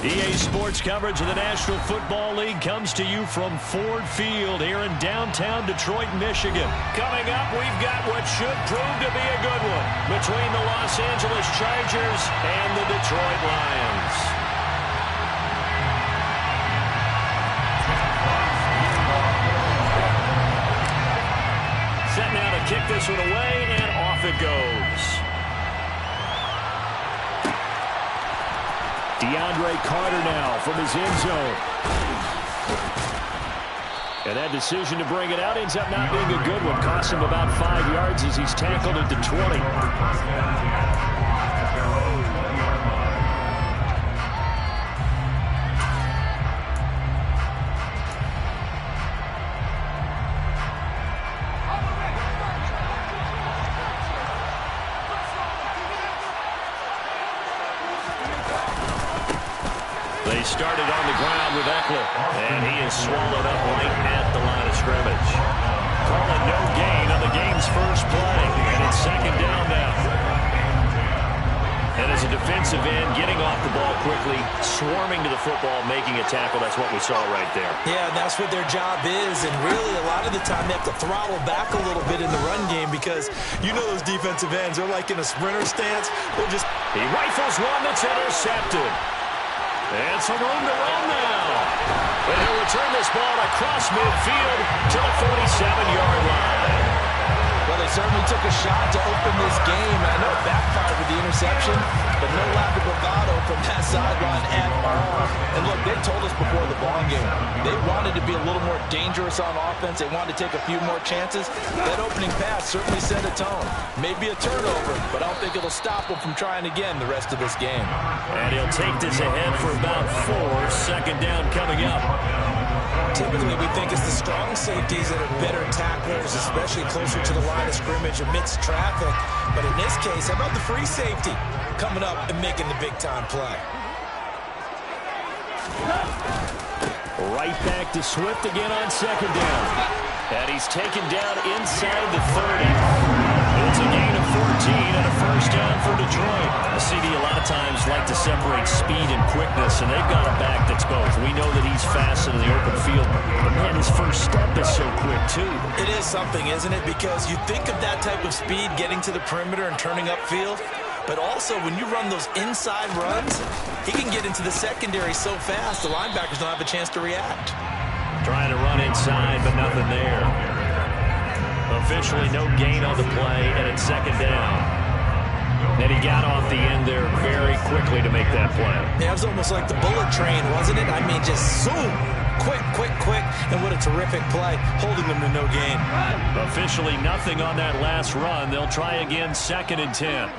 EA Sports coverage of the National Football League comes to you from Ford Field here in downtown Detroit, Michigan. Coming up, we've got what should prove to be a good one between the Los Angeles Chargers and the Detroit Lions. Set now to kick this one away, and off it goes. DeAndre Carter now from his end zone. And that decision to bring it out ends up not being a good one. Costs him about 5 yards as he's tackled at the 20. They started on the ground with Eckler, and he is swallowed up right at the line of scrimmage. Calling no gain on the game's first play, and it's second down now. And as a defensive end, getting off the ball quickly, swarming to the football, making a tackle, that's what we saw right there. Yeah, that's what their job is, and really a lot of the time they have to throttle back a little bit in the run game because you know those defensive ends, they're like in a sprinter stance. He rifles one that's intercepted. And some room to run now. And he'll return this ball across midfield to the 47-yard line. Well, they certainly took a shot to open this game. I know it backfired with the interception, but no lack of bravado from that sideline at all. And look, they told us before the ball game, they wanted to be a little more dangerous on offense. They wanted to take a few more chances. That opening pass certainly set a tone. Maybe a turnover, but I don't think it'll stop them from trying again the rest of this game. And he'll take this ahead for about 4. Second down coming up. Typically, we think it's the strong safeties that are better tacklers, especially closer to the line of scrimmage amidst traffic. But in this case, how about the free safety coming up and making the big-time play? Right back to Swift again on second down. And he's taken down inside the 30. It's a gain of 14 and a first down for Detroit. The CD a lot of times like to separate speed and quickness, and they've got a back that's both. We know that he's fast in the open field, but man, his first step is so quick too. It is something, isn't it? Because you think of that type of speed getting to the perimeter and turning upfield, but also when you run those inside runs, he can get into the secondary so fast the linebackers don't have a chance to react. Trying to run inside, but nothing there. Officially no gain on the play, and it's second down. And he got off the end there very quickly to make that play. Yeah, it was almost like the bullet train, wasn't it? I mean, just zoom. Quick, quick, quick. And what a terrific play, holding them to no gain. Officially nothing on that last run. They'll try again, second and 10.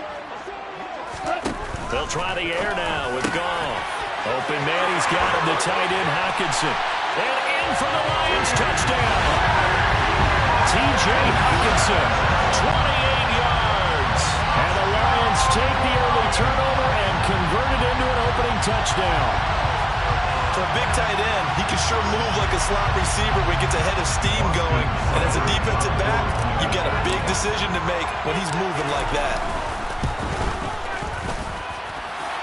They'll try the air now with Goff. Open man, he's got him, the tight end, Hockenson. And in for the Lions, touchdown. T.J. Hockenson, 28 yards. And the Lions take the early turnover and convert it into an opening touchdown. For a big tight end, he can sure move like a slot receiver when he gets a head of steam going. And as a defensive back, you've got a big decision to make when he's moving like that.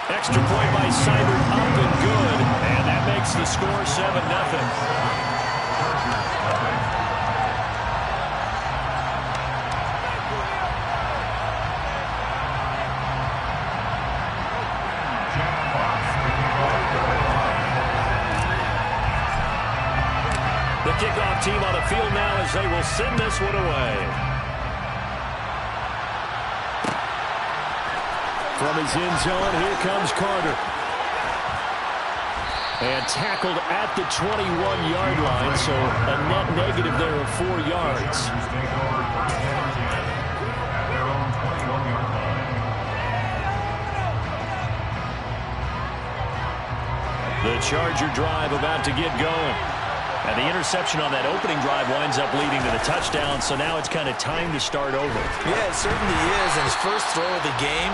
Extra point by Seibert, up and good. And that makes the score 7-0. The kickoff team on the field now as they will send this one away. From his end zone, here comes Carter. And tackled at the 21-yard line, so a net negative there of 4 yards. The Charger drive about to get going. And the interception on that opening drive winds up leading to the touchdown, so now it's kind of time to start over. Yeah, it certainly is, and his first throw of the game.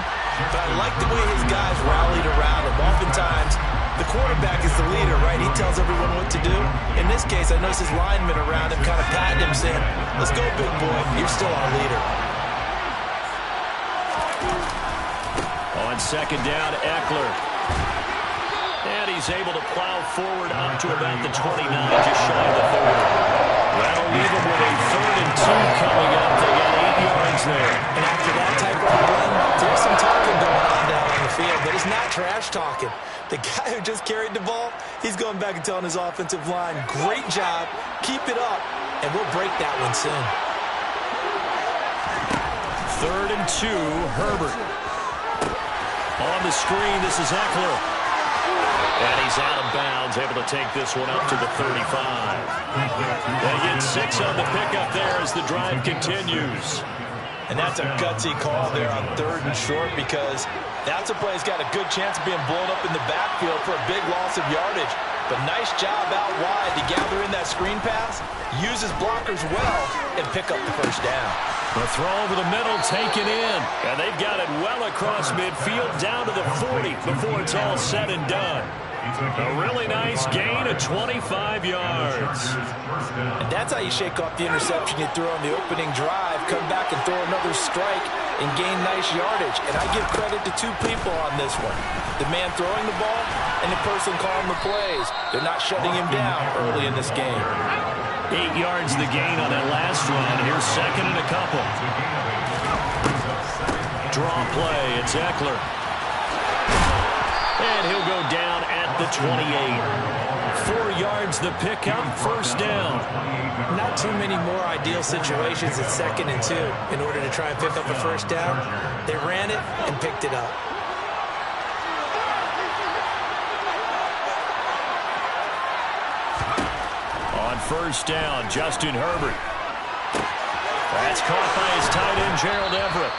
But I like the way his guys rallied around him. Oftentimes, the quarterback is the leader, right? He tells everyone what to do. In this case, I noticed his linemen around him kind of patting him, saying, let's go, big boy. You're still our leader. On On second down, Eckler. And he's able to plow forward up to about the 29, just shy of the 30. That'll leave him with a 3rd and 2 coming up. They got 8 yards there. And after that type of run, there's some talking going on down on the field, but it's not trash talking. The guy who just carried the ball, he's going back and telling his offensive line, great job, keep it up, and we'll break that one soon. 3rd and 2, Herbert. On the screen, this is Eckler. And he's out of bounds, able to take this one up to the 35. They get 6 on the pickup there as the drive continues. And that's a gutsy call there on 3rd and short, because that's a play that's got a good chance of being blown up in the backfield for a big loss of yardage. But nice job out wide to gather in that screen pass, use his blockers well, and pick up the 1st down. The throw over the middle taken in. And they've got it well across midfield down to the 40 before it's all said and done. A really nice gain of 25 yards. And that's how you shake off the interception you threw on the opening drive, come back and throw another strike and gain nice yardage. And I give credit to 2 people on this one. The man throwing the ball and the person calling the plays. They're not shutting him down early in this game. 8 yards the gain on that last run. Here's 2nd and a couple. Draw play. It's Eckler. And he'll go down at the 28. 4 yards the pickup, 1st down. Not too many more ideal situations at 2nd and 2 in order to try and pick up a 1st down. They ran it and picked it up. On 1st down, Justin Herbert. That's caught by his tight end, Gerald Everett.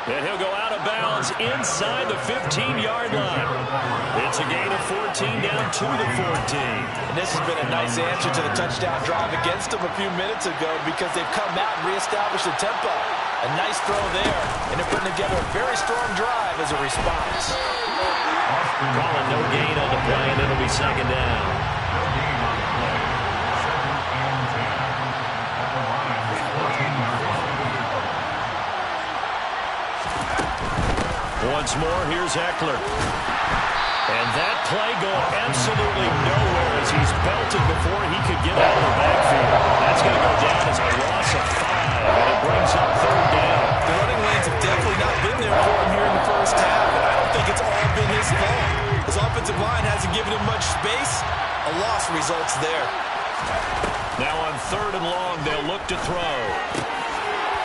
And he'll go out of bounds inside the 15-yard line. It's a gain of 14 down to the 14. And this has been a nice answer to the touchdown drive against them a few minutes ago, because they've come out and reestablished the tempo. A nice throw there, and they're putting together a very strong drive as a response. Calling no gain on the play, and it'll be 2nd down. Once more, here's Eckler. And that play going absolutely nowhere as he's belted before he could get out of the backfield. That's going to go down as a loss of 5, and it brings up 3rd down. The running lanes have definitely not been there for him here in the 1st half, and I don't think it's all been his fault. His offensive line hasn't given him much space. A loss results there. Now on 3rd and long, they'll look to throw.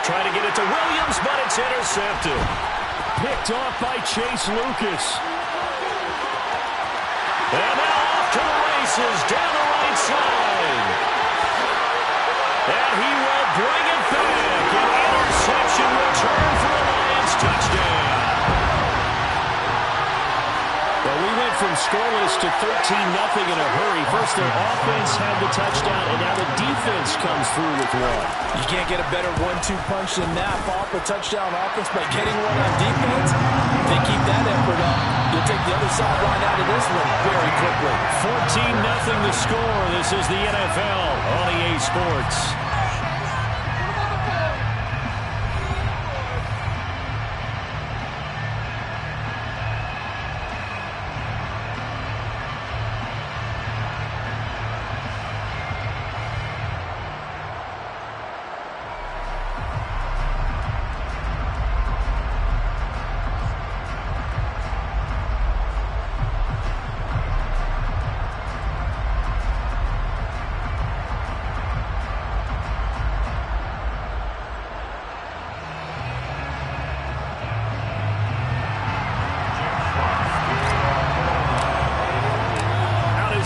Try to get it to Williams, but it's intercepted. Picked off by Chase Lucas. And now off to the races down the right side. And he will bring it back. An interception return for a Lions touchdown. Well, we went from scoreless to 13-0 in a hurry. First, their offense had the touchdown, and now the defense comes through with one. You can't get a better 1-2 punch than that. Follow up a touchdown offense by getting one on defense. If they keep that effort up, you'll take the other sideline out of this one very quickly. 14-0 the score. This is the NFL on EA Sports.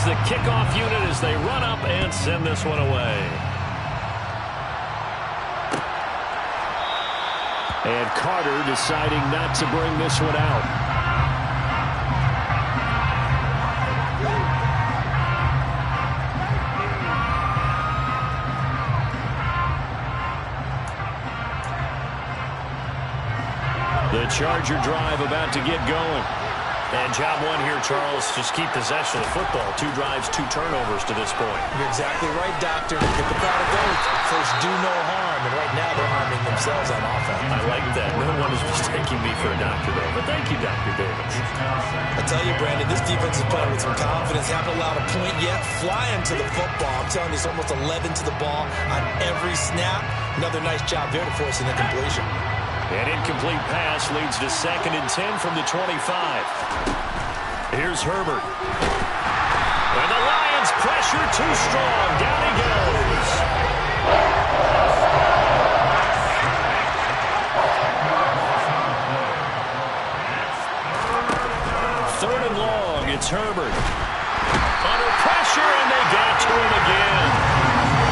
The kickoff unit as they run up and send this one away. And Carter deciding not to bring this one out. The Charger drive about to get going. And job one here, Charles, just keep possession of the football. 2 drives, 2 turnovers to this point. You're exactly right, Doctor. Get the crowd of votes. First, do no harm. And right now, they're harming themselves on offense. I like that. No one is mistaking me for a doctor, though. But thank you, Dr. Davis. I tell you, Brandon, this defense is playing with some confidence. Haven't allowed a point yet. Flying to the football. I'm telling you, it's almost 11 to the ball on every snap. Another nice job there to force an incompletion. An incomplete pass leads to 2nd and 10 from the 25. Here's Herbert. And the Lions pressure too strong. Down he goes. Third and long. It's Herbert. Under pressure, and they got to him again.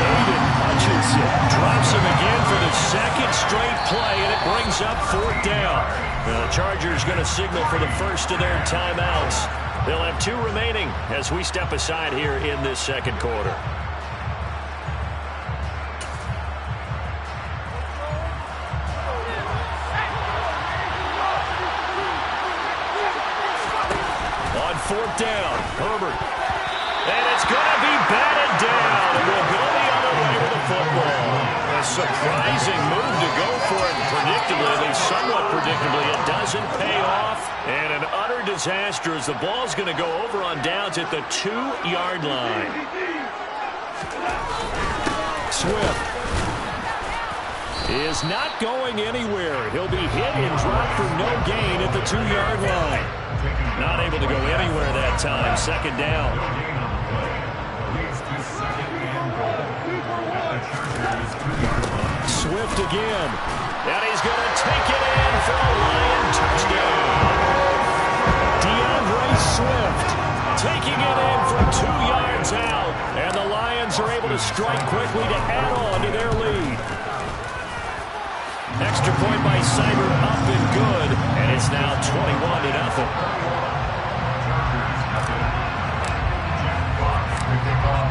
Aiden Hutchinson drops him again for the 2nd straight play, and it brings up 4th down. The Chargers going to signal for the first of their timeouts. They'll have 2 remaining as we step aside here in this 2nd quarter. On 4th down, Herbert. And it's going to be batted down. And we'll go the other way with the football. A surprising move to go for it. Predictably, at least somewhat predictably, it doesn't pay off. And an utter disaster as the ball's going to go over on downs at the 2-yard line. Swift is not going anywhere. He'll be hit and dropped for no gain at the 2-yard line. Not able to go anywhere that time. 2nd down. Swift again. And he's going to take it in for a Lion touchdown. DeAndre Swift taking it in from 2 yards out. And the Lions are able to strike quickly to add on to their lead. Extra point by Cyber up and good. And it's now 21-0.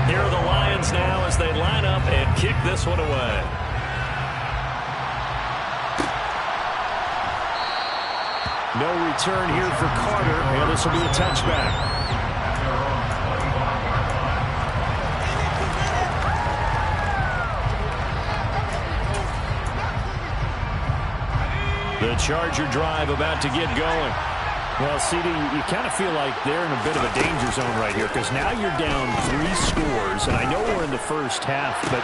Here are the Lions now as they line up and kick this one away. No return here for Carter, and this will be a touchback. The Charger drive about to get going. Well, CD, you kind of feel like they're in a bit of a danger zone right here because now you're down 3 scores, and I know we're in the first half, but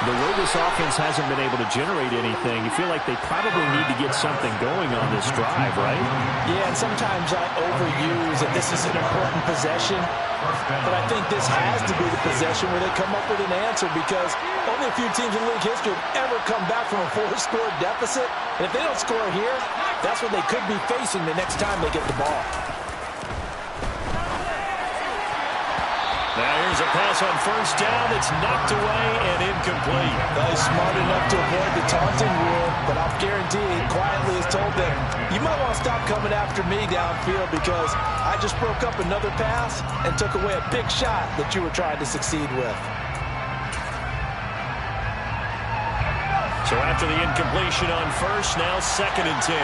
the way this offense hasn't been able to generate anything, you feel like they probably need to get something going on this drive, right? Yeah, and sometimes I overuse that this is an important possession, but I think this has to be the possession where they come up with an answer because only a few teams in league history have ever come back from a 4-score deficit, and if they don't score here, that's what they could be facing the next time they get the ball. Now here's a pass on 1st down. It's knocked away and incomplete. Well, he's smart enough to avoid the taunting rule, but I'll guarantee he quietly has told them, you might want to stop coming after me downfield because I just broke up another pass and took away a big shot that you were trying to succeed with. So after the incompletion on 1st, now 2nd and 10.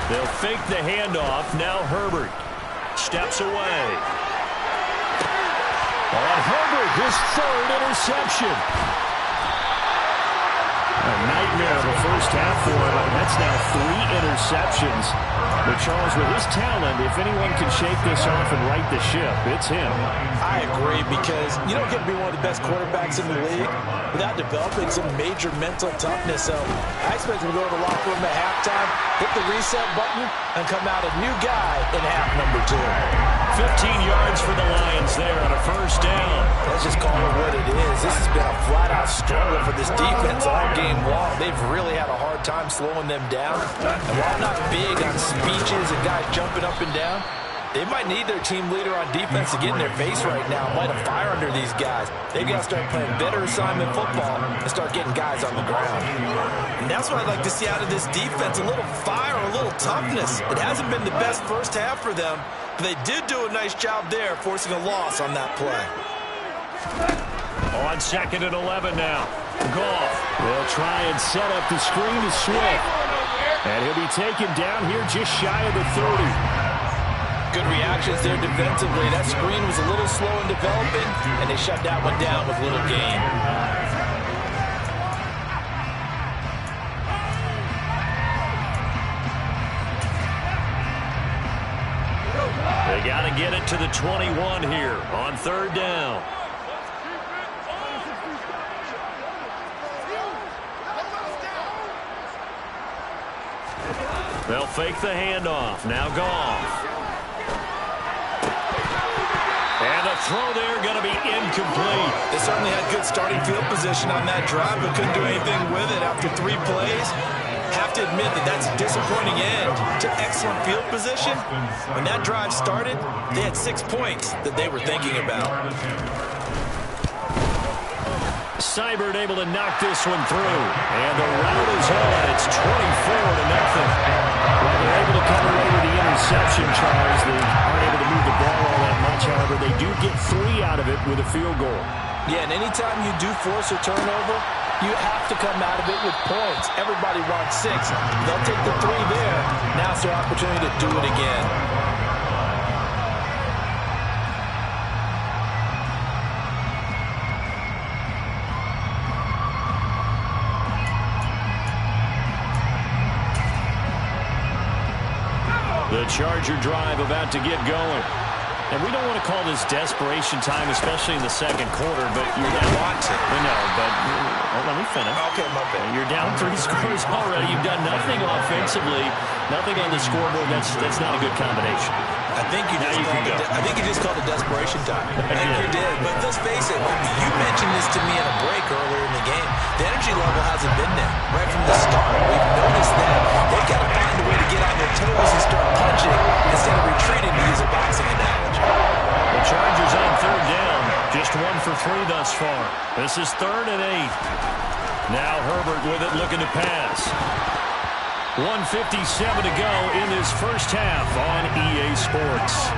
They'll fake the handoff. Now Herbert steps away. On Herbert, his 3rd interception. A nightmare of a first half for him. That's now 3 interceptions. But Charles, with his talent, if anyone can shake this off and right the ship, it's him. I agree because you don't get to be one of the best quarterbacks in the league without developing some major mental toughness. So I expect him to go to the locker room at halftime, hit the reset button, and come out a new guy in half number 2. 15 yards for the Lions there on a 1st down. Let's just call it what it is. This has been a flat-out struggle for this defense all game long. They've really had a hard time slowing them down. And while I'm not big on speeches and guys jumping up and down, they might need their team leader on defense to get in their face right now, light a fire under these guys. They've got to start playing better assignment football and start getting guys on the ground. And that's what I'd like to see out of this defense, a little fire, a little toughness. It hasn't been the best first half for them, but they did do a nice job there, forcing a loss on that play. On 2nd and 11 now. Goff will try and set up the screen to Swift. And he'll be taken down here just shy of the 30. Good reactions there defensively. That screen was a little slow in developing, and they shut that one down with little gain. They got to get it to the 21 here on third down. They'll fake the handoff. Now Goff. And the throw there going to be incomplete. They certainly had good starting field position on that drive, but couldn't do anything with it after 3 plays. Have to admit that that's a disappointing end to excellent field position. When that drive started, they had 6 points that they were thinking about. Seibert able to knock this one through. And the route is on. It's 24-0. Well, they're able to come away with the interception, Charles. They aren't able to move the ball all that much. However, they do get 3 out of it with a field goal. Yeah, and anytime you do force a turnover, you have to come out of it with points. Everybody wants 6. They'll take the 3 there. Now it's their opportunity to do it again. The Charger drive about to get going. And we don't want to call this desperation time, especially in the second quarter, but you're down. Want to. I know, but let me finish. Okay, my bad. You're down 3 scores already. You've done nothing offensively, nothing on the scoreboard. That's not a good combination. I think you just called it desperation time. I think you did. But let's face it, you mentioned this to me in a break earlier in the game. The energy level hasn't been there right from the start. We've noticed that they've got to find a way to get on their toes and start punching instead of retreating, to use a boxing analogy. The Chargers on third down. Just 1 for 3 thus far. This is 3rd and 8. Now Herbert with it, looking to pass. 1:57 to go in this first half on EA Sports.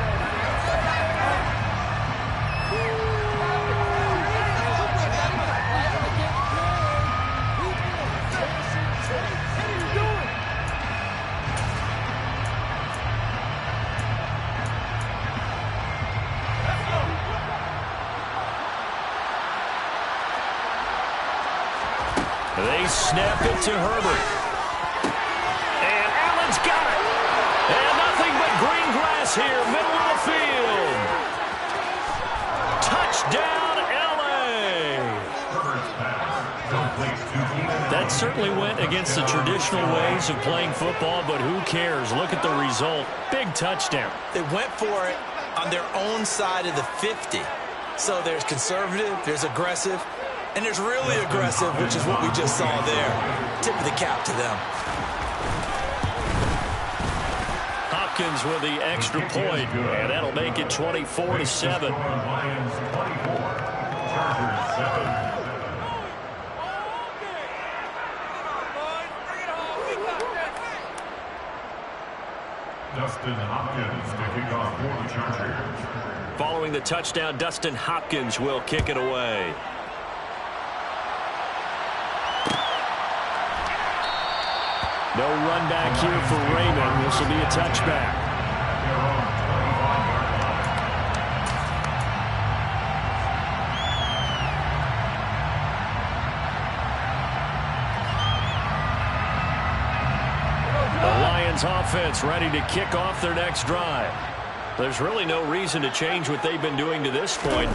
They snap it to Herbert. And Allen's got it. And nothing but green grass here, middle of the field. Touchdown, LA. That certainly went against the traditional ways of playing football, but who cares? Look at the result. Big touchdown. They went for it on their own side of the 50. So there's conservative, there's aggressive, and there's really aggressive, which is what we just saw there. Tip of the cap to them. Hopkins with the extra point, and that'll make it 24-7. Dustin Hopkins to kick off for the Chargers. Following the touchdown, Dustin Hopkins will kick it away. No run back here for Raymond. This will be a touchback. The Lions offense ready to kick off their next drive. There's really no reason to change what they've been doing to this point.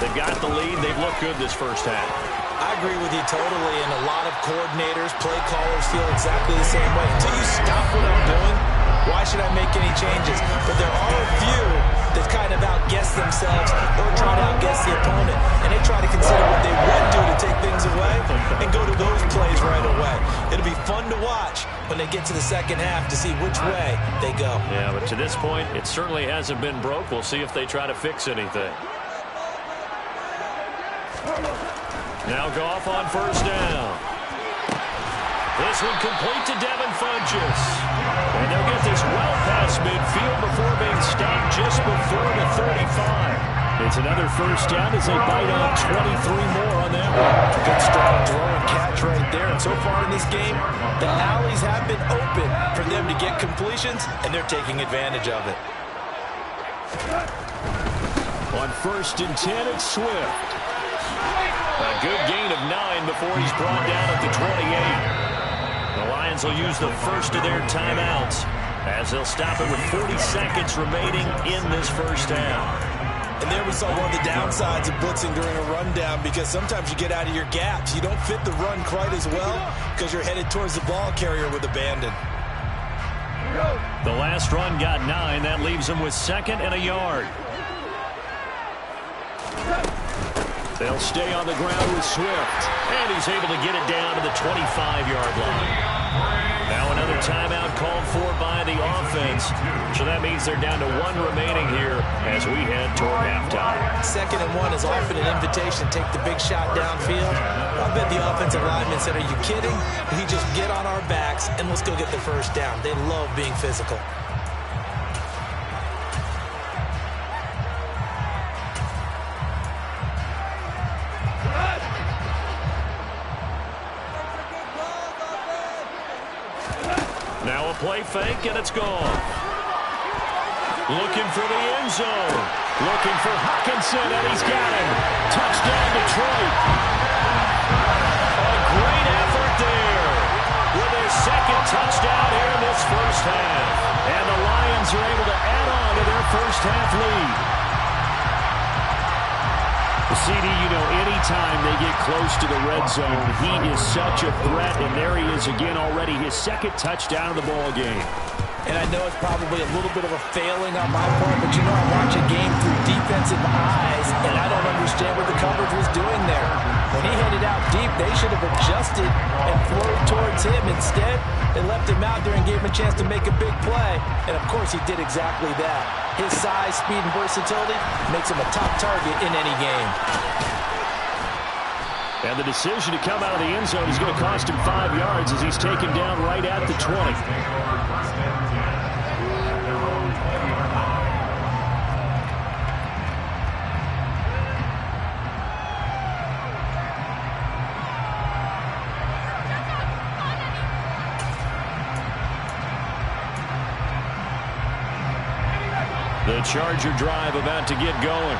They've got the lead. They've looked good this first half. I agree with you totally, and a lot of coordinators, play callers feel exactly the same way. Until you stop what I'm doing, why should I make any changes? But there are a few that kind of outguess themselves or try to outguess the opponent, and they try to consider what they would do to take things away and go to those plays right away. It'll be fun to watch when they get to the second half to see which way they go. Yeah, but to this point, it certainly hasn't been broke. We'll see if they try to fix anything. Now Goff on first down. This one complete to Devin Funchess. And they'll get this well past midfield before being stopped just before the 35. It's another first down as they bite off 23 more on that one. Good strong throw and catch right there. And so far in this game, the alleys have been open for them to get completions, and they're taking advantage of it. On 1st and 10, it's Swift. A good gain of 9 before he's brought down at the 28. The Lions will use the first of their timeouts as they'll stop it with 40 seconds remaining in this first half. And there we saw one of the downsides of blitzing during a rundown, because sometimes you get out of your gaps. You don't fit the run quite as well because you're headed towards the ball carrier with abandon. The last run got 9. That leaves them with 2nd and a yard. They'll stay on the ground with Swift, and he's able to get it down to the 25-yard line. Now another timeout called for by the offense, so that means they're down to 1 remaining here as we head toward halftime. 2nd and 1 is often an invitation to take the big shot downfield. I bet the offensive lineman said, "Are you kidding? We just get on our backs and let's go get the first down." They love being physical. Now a play fake, and it's gone. Looking for the end zone. Looking for Hockenson, and he's got him. Touchdown, Detroit. A great effort there with his 2nd touchdown here in this first half. And the Lions are able to add on to their first half lead. CD, you know, anytime they get close to the red zone, he is such a threat, and there he is again already, his 2nd touchdown of the ball game. And I know it's probably a little bit of a failing on my part, but you know, I watch a game through defensive eyes, and I don't understand what the coverage was doing there. When he headed out deep, they should have adjusted and flowed towards him. Instead, they left him out there and gave him a chance to make a big play, and of course he did exactly that. His size, speed, and versatility makes him a top target in any game. And the decision to come out of the end zone is going to cost him 5 yards as he's taken down right at the 20. The Charger drive about to get going.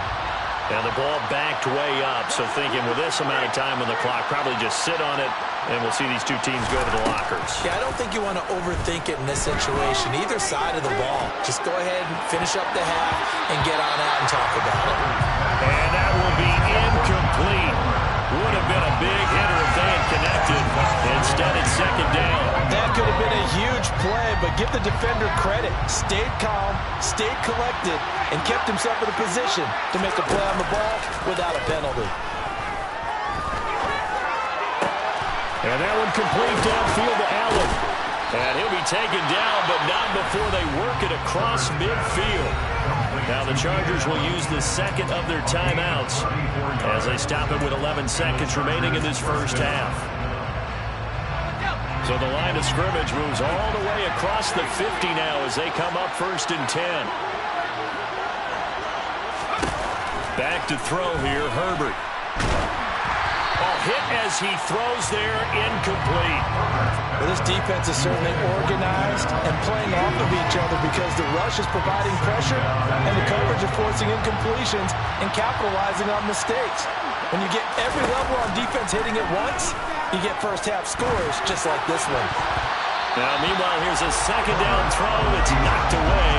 And the ball backed way up, so thinking with this amount of time on the clock, probably just sit on it, and we'll see these two teams go to the lockers. Yeah, I don't think you want to overthink it in this situation. Either side of the ball. Just go ahead and finish up the half and get on out and talk about it. And that will be incomplete. Would have been a big hitter if they had connected. Instead, it's 2nd down. That could have been a huge play, but give the defender credit. Stayed calm, stayed collected, and kept himself in a position to make a play on the ball without a penalty. And that one complete downfield to Allen. And he'll be taken down, but not before they work it across midfield. Now the Chargers will use the 2nd of their timeouts as they stop it with 11 seconds remaining in this first half. So the line of scrimmage moves all the way across the 50 now as they come up 1st and 10. Back to throw here, Herbert. Hit as he throws there, incomplete. Well, this defense is certainly organized and playing off of each other because the rush is providing pressure and the coverage is forcing incompletions and capitalizing on mistakes. When you get every level on defense hitting at once, you get first half scores just like this one. Now, meanwhile, here's a 2nd down throw. It's knocked away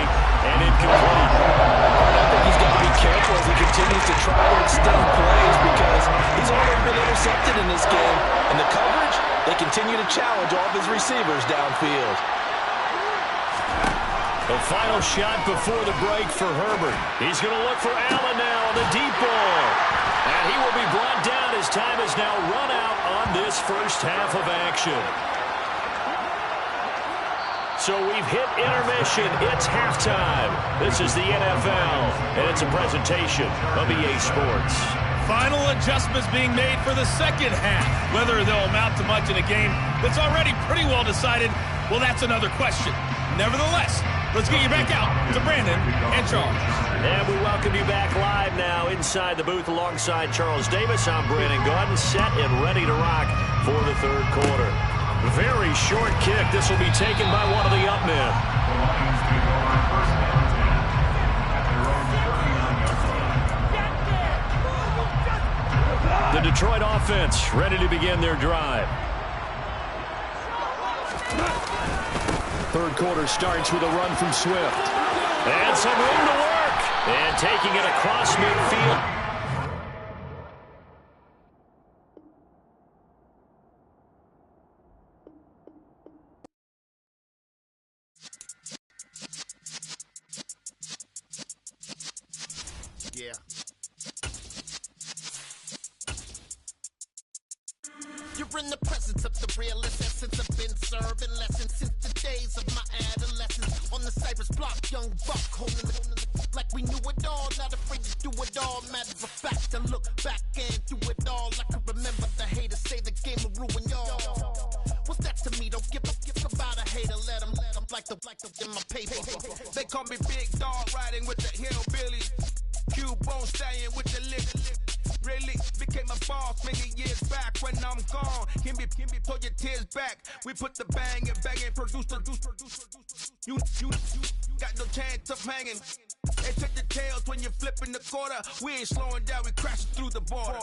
and incomplete. I think he's got to be careful as he continues to try to extend plays because he's already been intercepted in this game. And the coverage, they continue to challenge all of his receivers downfield. The final shot before the break for Herbert. He's going to look for Allen now on the deep ball. And he will be brought down as time is now run out on this first half of action. So we've hit intermission. It's halftime. This is the NFL, and it's a presentation of EA Sports. Final adjustments being made for the second half. Whether they'll amount to much in a game that's already pretty well decided, well, that's another question. Nevertheless, let's get you back out to Brandon and Charles. And we welcome you back live now inside the booth alongside Charles Davis. I'm Brandon Gaudin, set and ready to rock for the third quarter. Very short kick. This will be taken by one of the up men. The Lions take over first down 10 at their own 39-yard line. The Detroit offense ready to begin their drive. Third quarter starts with a run from Swift. And some room to work. And taking it across midfield. Yeah. You're in the presence of the realest essence. I've been serving lessons since the days of my adolescence. On the Cypress block, young buck holding the like we knew it all. Not afraid to do it all. Matter of fact, to look back and do it all. I can remember the haters say the game will ruin y'all. What's that to me? Don't give about a hater. Let them like the in my paper. They call me Big Dog, riding with the hillbillies. Cubone staying with the lip. Really became a boss many years back. When I'm gone, can be pull your tears back. We put the bang and produce. You got no chance of hanging. They took the tails when you're flipping the quarter. We ain't slowing down, we crashing through the border.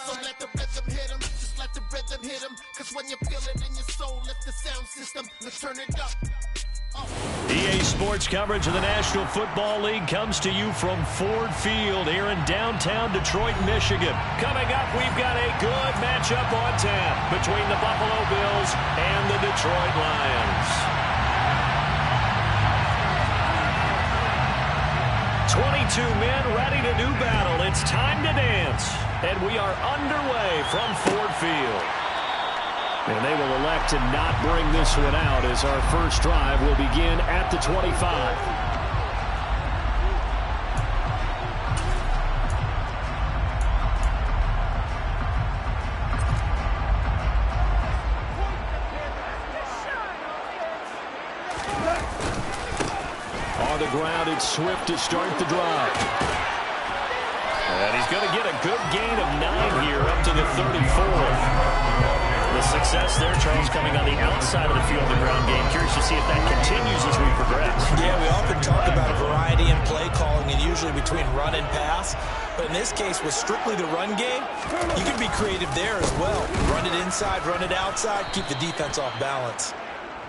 So let the rhythm hit him, just let the rhythm hit him. Cause when you feel it in your soul, lift the sound system, let's turn it up. EA Sports coverage of the National Football League comes to you from Ford Field here in downtown Detroit, Michigan. Coming up, we've got a good matchup on tap between the Buffalo Bills and the Detroit Lions. 22 men ready to do battle. It's time to dance. And we are underway from Ford Field. And they will elect to not bring this one out as our first drive will begin at the 25. On the ground, it's Swift to start the drive. And he's going to get a good gain of 9 here up to the 34th. The success there, Charles, coming on the outside of the field, the ground game. Curious to see if that continues as we progress. Yeah, we often talk about a variety in play calling and usually between run and pass. But in this case, with strictly the run game, you can be creative there as well. Run it inside, run it outside, keep the defense off balance.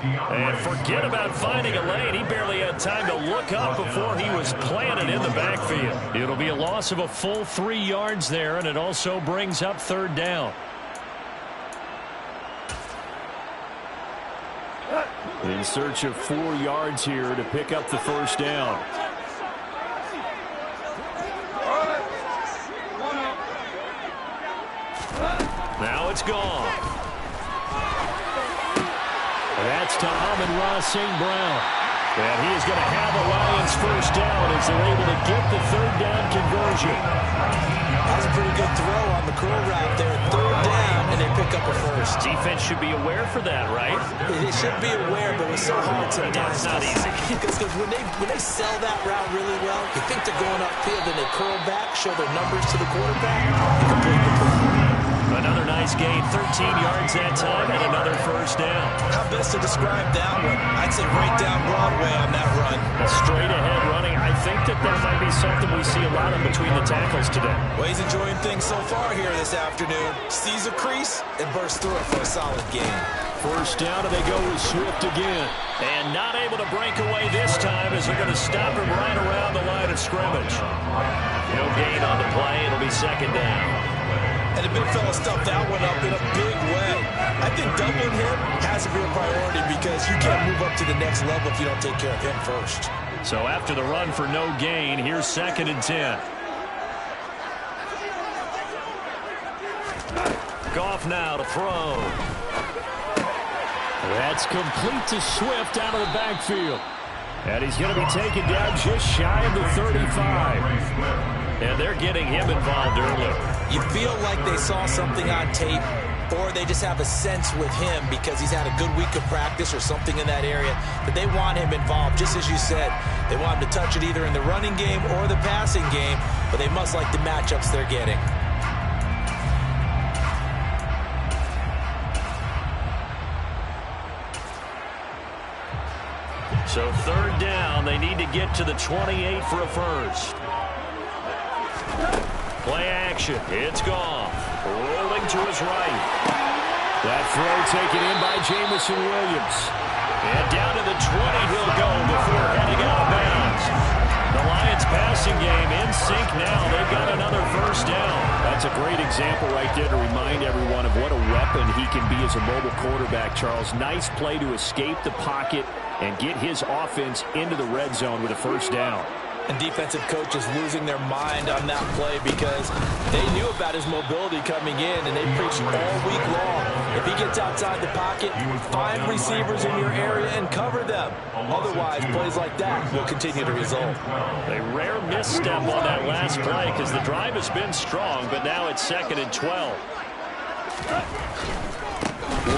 And forget about finding a lane. He barely had time to look up before he was planted in the backfield. It'll be a loss of a full 3 yards there, and it also brings up third down. In search of 4 yards here to pick up the first down. Now it's gone. That's to Amon-Ra St. Brown. And he is going to have a Lions first down as they're able to get the third down conversion. That was a pretty good throw on the curl route there. Third down, and they pick up a first. Defense should be aware for that, right? They should be aware, but it's so hard sometimes. It's not easy. Because when they sell that route really well, you think they're going upfield, and they curl back, show their numbers to the quarterback, and complete the play. Another nice gain, 13 yards that time, and another first down. How best to describe that one? I'd say right down Broadway on that run. Straight ahead running. I think that might be something we see a lot of between the tackles today. Well, he's enjoying things so far here this afternoon. Sees a crease and bursts through it for a solid gain. First down, and they go with Swift again. And not able to break away this time as they're going to stop him right around the line of scrimmage. No gain on the play. It'll be second down. And the big fella stuffed that one up in a big way. I think doubling him has to be a priority because you can't move up to the next level if you don't take care of him first. So after the run for no gain, here's 2nd and 10. Goff now to throw. That's complete to Swift out of the backfield. And he's going to be taken down just shy of the 35. And they're getting him involved early. You feel like they saw something on tape, or they just have a sense with him because he's had a good week of practice or something in that area that they want him involved. Just as you said, they want him to touch it either in the running game or the passing game, but they must like the matchups they're getting. So third down, they need to get to the 28 for a first. Play action. It's Goff. Rolling to his right. That throw taken in by Jamison Williams. And down to the 20 he'll go before heading out of bounds. The Lions passing game in sync now. They've got another first down. That's a great example right there to remind everyone of what a weapon he can be as a mobile quarterback, Charles. Nice play to escape the pocket and get his offense into the red zone with a first down. And defensive coaches losing their mind on that play because they knew about his mobility coming in, and they preached all week long. If he gets outside the pocket, find receivers in your area and cover them. Otherwise, plays like that will continue to result. A rare misstep on that last play because the drive has been strong, but now it's 2nd and 12.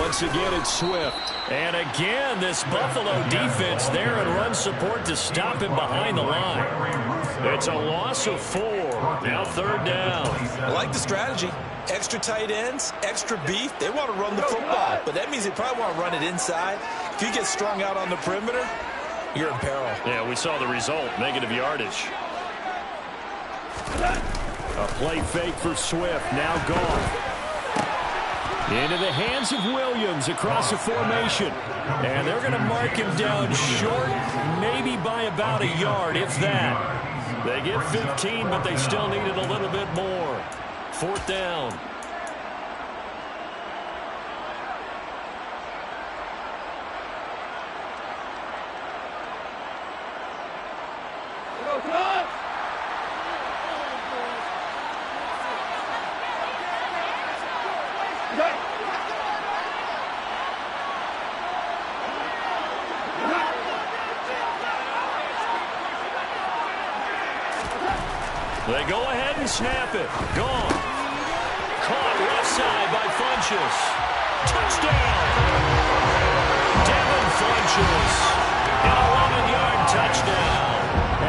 Once again, it's Swift. And again, this Buffalo defense there in run support to stop him behind the line. It's a loss of 4. Now third down. I like the strategy. Extra tight ends, extra beef. They want to run the football, but that means they probably want to run it inside. If you get strung out on the perimeter, you're in peril. Yeah, we saw the result. Negative yardage. A play fake for Swift. Now Goff. Into the hands of Williams across the formation. And they're going to mark him down short, maybe by about a yard, if that. They get 15, but they still needed a little bit more. 4th down. They go ahead and snap it. Gone. Caught left side by Funchess. Touchdown. Devin Funchess. An 11-yard touchdown.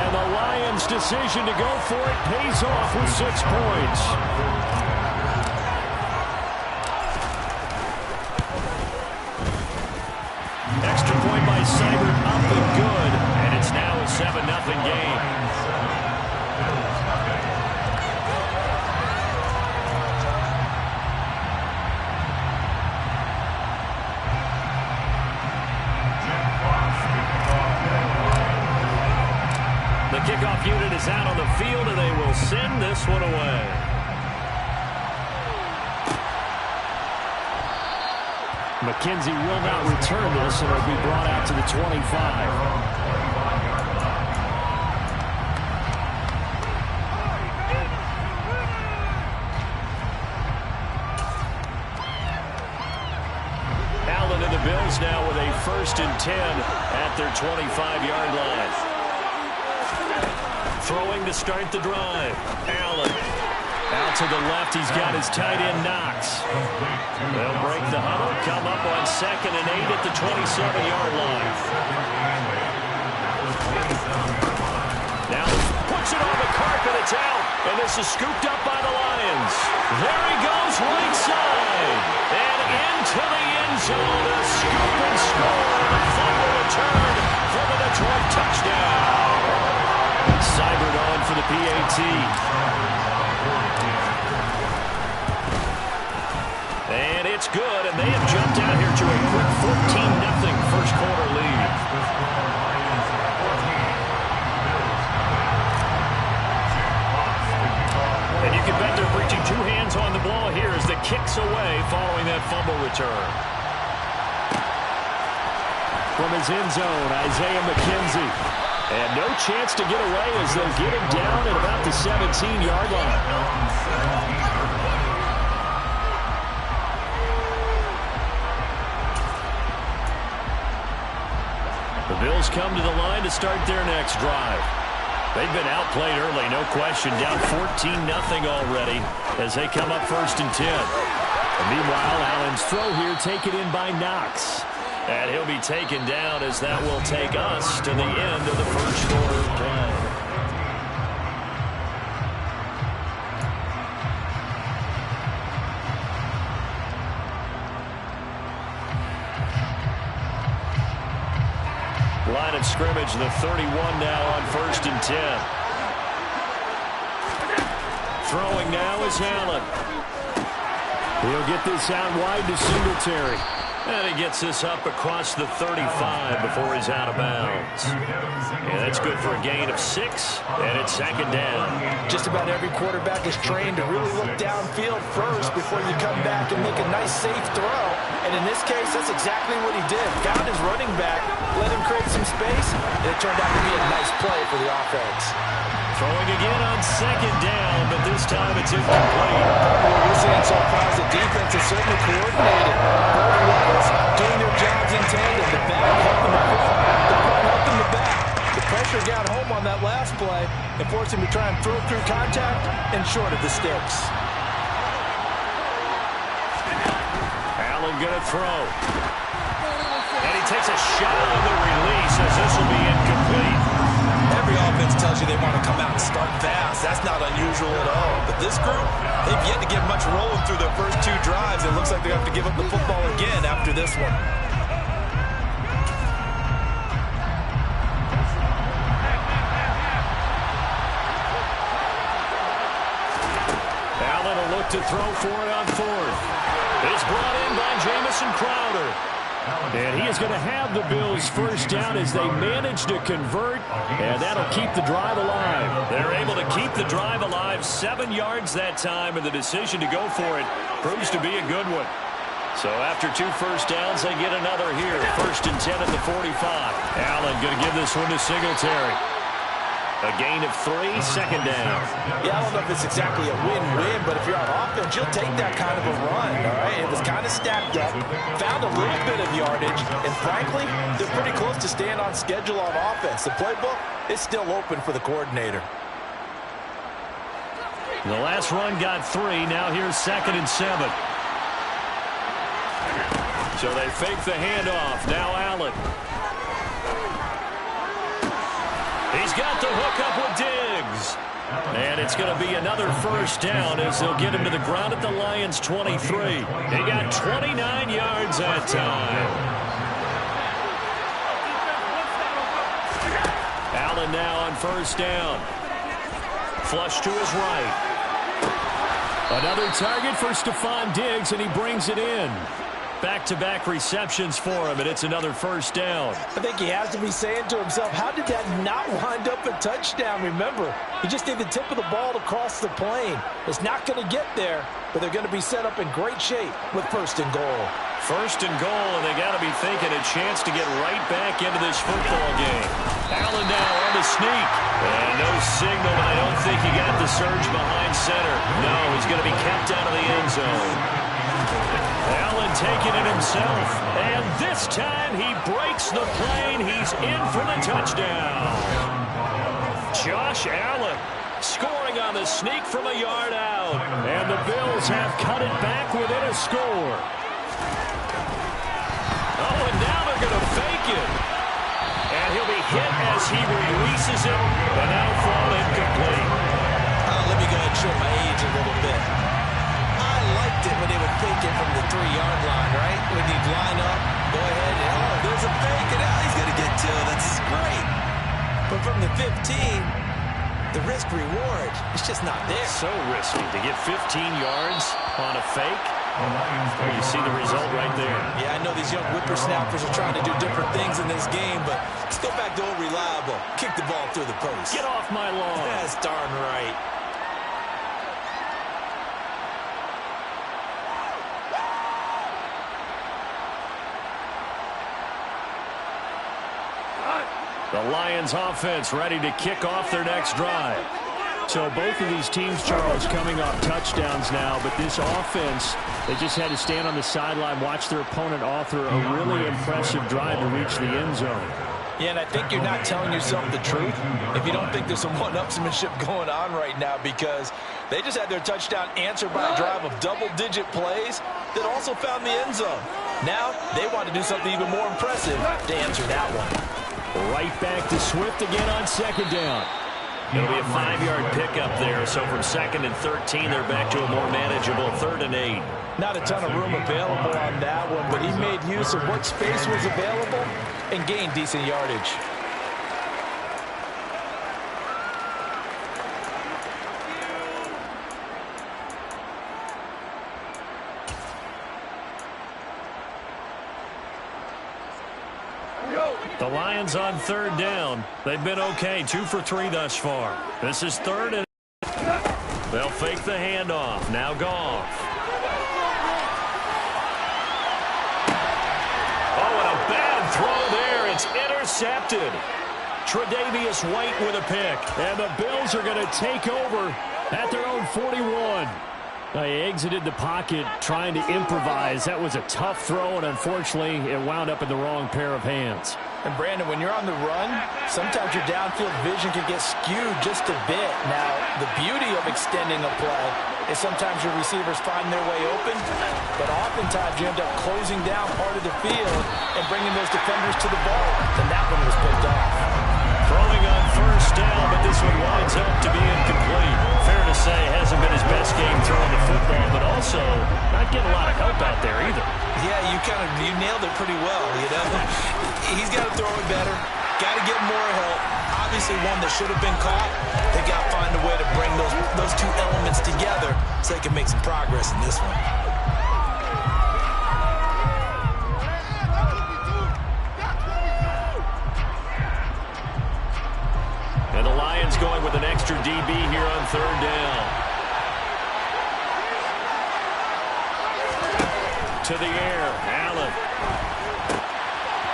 And the Lions' decision to go for it pays off with 6 points. Extra point by Seibert up and good. And it's now a 7-0 game. The kickoff unit is out on the field, and they will send this one away. McKenzie will not return this, and it'll be brought out to the 25. Allen and the Bills now with a 1st and 10 at their 25-yard line. Throwing to start the drive. Allen. Out to the left. He's got his tight end Knox. They'll break the huddle. Come up on 2nd and 8 at the 27-yard line. Now puts it on the carpet. It's out. And this is scooped up by the Lions. There he goes right side. And into the end zone. A scoop and score. The fumble return for the Detroit touchdown. Seibert on for the PAT. And it's good, and they have jumped out here to a quick 14-0 first quarter lead. And you can bet they're preaching 2 hands on the ball here as the kick's away following that fumble return. From his end zone, Isaiah McKenzie. And no chance to get away as they'll get him down at about the 17-yard line. The Bills come to the line to start their next drive. They've been outplayed early, no question. Down 14-0 already as they come up 1st and 10. And meanwhile, Allen's throw here taken in by Knox. And he'll be taken down as that will take us to the end of the first quarter of play. Line of scrimmage, the 31 now on 1st and 10. Throwing now is Allen. He'll get this out wide to Singletary. And he gets this up across the 35 before he's out of bounds. And that's good for a gain of 6, and it's 2nd down. Just about every quarterback is trained to really look downfield first before you come back and make a nice, safe throw. And in this case, that's exactly what he did. Found his running back, let him create some space, and it turned out to be a nice play for the offense. Throwing again on 2nd down, but this time it's incomplete. What we're seeing so far is the defense is certainly coordinated. Both levels doing their jobs in tandem. The back helping the front, the front helping the back. The pressure got home on that last play and forced him to try and throw through contact and short of the sticks. Allen gonna throw. And he takes a shot on the release as this will be incomplete. Every offense tells you they want to come out and start fast. That's not unusual at all. But this group, they've yet to get much rolling through their first 2 drives. It looks like they have to give up the football again after this one. Allen will look to throw for it on 4th. It's brought in by Jamison Crowder. And he is going to have the Bills' first down as they manage to convert, and that'll keep the drive alive. They're able to keep the drive alive, 7 yards that time, and the decision to go for it proves to be a good one. So after 2 first downs, they get another here. 1st and 10 at the 45. Allen going to give this one to Singletary. A gain of 3, 2nd down. Yeah, I don't know if it's exactly a win-win, but if you're on offense, you'll take that kind of a run, all right? It was kind of stacked up, found a little bit of yardage, and frankly, they're pretty close to staying on schedule on offense. The playbook is still open for the coordinator. The last run got 3. Now here's 2nd and 7. So they fake the handoff. Now Allen. He's got the hook up with Diggs. And it's going to be another first down as they'll get him to the ground at the Lions' 23. He got 29 yards that time. Allen now on first down. Flush to his right. Another target for Stephon Diggs, and he brings it in. Back-to-back receptions for him, and it's another first down. I think he has to be saying to himself, how did that not wind up a touchdown? Remember, he just need the tip of the ball to cross the plane. It's not going to get there, but they're going to be set up in great shape with 1st and goal. 1st and goal, and they got to be thinking a chance to get right back into this football game. Allen now on the sneak. And no signal, but I don't think he got the surge behind center. No, he's going to be kept out of the end zone. Allen taking it himself, and this time he breaks the plane. He's in for the touchdown. Josh Allen scoring on the sneak from a yard out, and the Bills have cut it back within a score. Oh, and now they're going to fake it, and he'll be hit as he releases it, and that'll fall incomplete. Let me go ahead and show my age a little bit. It when they would fake it from the 3-yard line, right? When you'd line up, go ahead, and oh, there's a fake, and now he's going to get 2. That's great. But from the 15, the risk-reward is just not there. So risky to get 15 yards on a fake. You see the result right there. Yeah, I know these young whippersnappers are trying to do different things in this game, but let's go back to old reliable. Kick the ball through the post. Get off my lawn. That's darn right. The Lions offense ready to kick off their next drive. So both of these teams, Charles, coming off touchdowns now, but this offense, they just had to stand on the sideline, watch their opponent author a really impressive drive to reach the end zone. Yeah, and I think you're not telling yourself the truth if you don't think there's some one-upsmanship going on right now, because they just had their touchdown answered by a drive of double-digit plays that also found the end zone. Now they want to do something even more impressive to answer that one. Right back to Swift again on second down. It'll be a 5-yard pickup there, so from 2nd and 13, they're back to a more manageable 3rd and 8. Not a ton of room available on that one, but he made use of what space was available and gained decent yardage. The Lions on 3rd down. They've been okay, 2 for 3 thus far. This is 3rd and they'll fake the handoff. Now Goff. Oh, and a bad throw there. It's intercepted. Tre'Davious White with a pick. And the Bills are going to take over at their own 41. He exited the pocket trying to improvise. That was a tough throw, and unfortunately, it wound up in the wrong pair of hands. And Brandon, when you're on the run, sometimes your downfield vision can get skewed just a bit. Now, the beauty of extending a play is sometimes your receivers find their way open, but oftentimes you end up closing down part of the field and bringing those defenders to the ball. And that one was picked off. Throwing on 1st down, but this one winds up to be incomplete. Fair to say, hasn't been his best game throwing the football, but also not getting a lot of help out there either. Yeah, you nailed it pretty well, you know. He's got to throw it better, got to get more help. Obviously one that should have been caught. They got to find a way to bring those two elements together so they can make some progress in this one. And the Lions going with an extra DB here on 3rd down. To the air, Allen.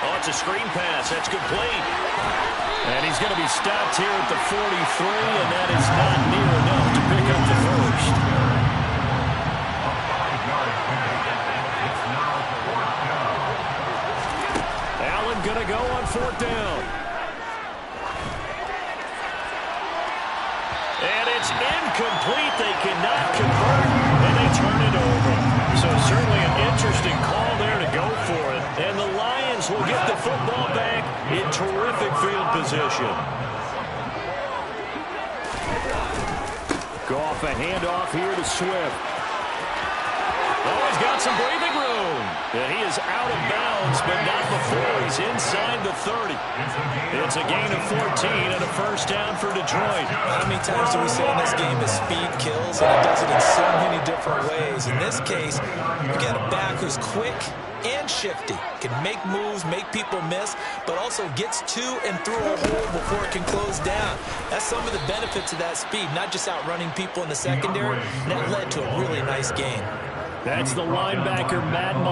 Oh, it's a screen pass. That's complete. And he's going to be stopped here at the 43, and that is not near enough to pick up the first. Allen going to go on 4th down. And it's incomplete. They cannot convert, and they turn it over. So certainly an interesting call there to go for it. And the Lions will get the football back in terrific field position. Goff, a handoff here to Swift. Oh, he's got some breathing room. And he is out of bounds, but not before he's inside the 30. It's a gain of 14 and a 1st down for Detroit. How many times do we say in this game that speed kills, and it does it in so many different ways? In this case, you got a back who's quick and shifty, can make moves, make people miss, but also gets to and through a hole before it can close down. That's some of the benefits of that speed, not just outrunning people in the secondary, and that led to a really nice gain. That's the linebacker, Madden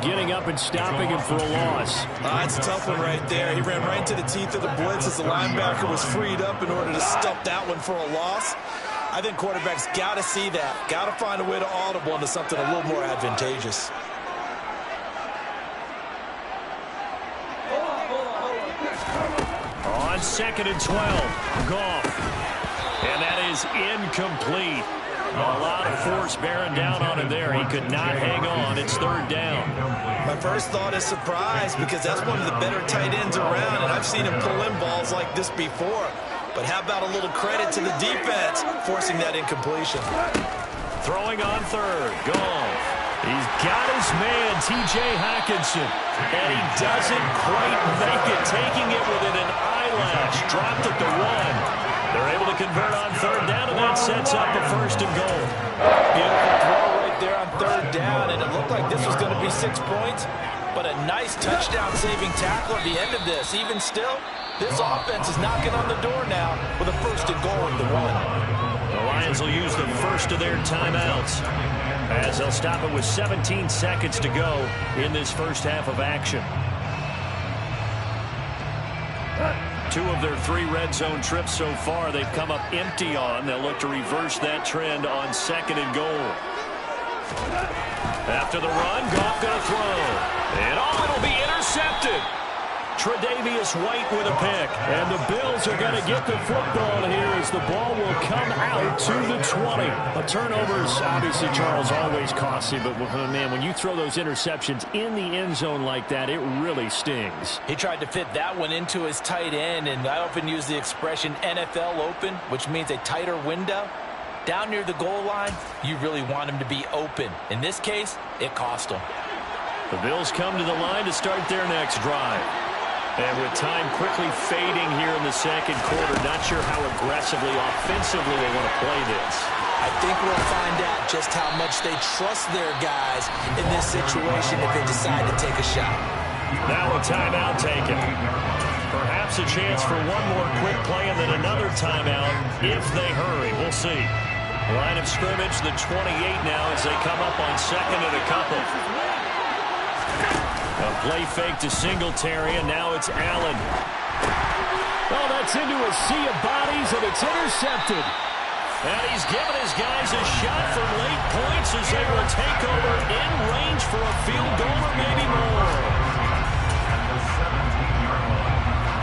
getting up and stopping him for a loss. That's a tough one right there. He ran right into the teeth of the blitz as the linebacker was freed up in order to stuff that one for a loss. I think quarterbacks got to see that. Got to find a way to audible into something a little more advantageous. On 2nd and 12, Goff. And that is incomplete. A lot of force bearing down on him there. He could not hang on. It's 3rd down. My first thought is surprise, because that's one of the better tight ends around, and I've seen him pull in balls like this before. But how about a little credit to the defense forcing that incompletion? Throwing on 3rd, Goff. He's got his man, T.J. Hockenson, and he doesn't quite make it, taking it within an eyelash. Dropped at the 1. They're able to convert on 3rd down, and that sets up a 1st and goal. Beautiful throw right there on 3rd down, and it looked like this was going to be 6 points, but a nice touchdown-saving tackle at the end of this. Even still, this offense is knocking on the door now with a 1st and goal at the 1. The Lions will use the first of their timeouts as they'll stop it with 17 seconds to go in this first half of action. 2 of their 3 red zone trips so far they've come up empty on. They'll look to reverse that trend on 2nd and goal. After the run, Goff going to throw. And it'll be intercepted. Tre'Davious White with a pick. And the Bills are going to get the football here as the ball will come out to the 20. A turnovers, obviously, Charles, always costly. But, man, when you throw those interceptions in the end zone like that, it really stings. He tried to fit that one into his tight end, and I often use the expression NFL open, which means a tighter window. Down near the goal line, you really want him to be open. In this case, it cost him. The Bills come to the line to start their next drive. And with time quickly fading here in the second quarter, not sure how aggressively, offensively they want to play this. I think we'll find out just how much they trust their guys in this situation if they decide to take a shot. Now a timeout taken. Perhaps a chance for one more quick play and then another timeout if they hurry. We'll see. Line of scrimmage, the 28 now as they come up on second and a couple. A play fake to Singletary, and now it's Allen. Oh, that's into a sea of bodies, and it's intercepted. And he's given his guys a shot from late points as they will take over in range for a field goal or maybe more.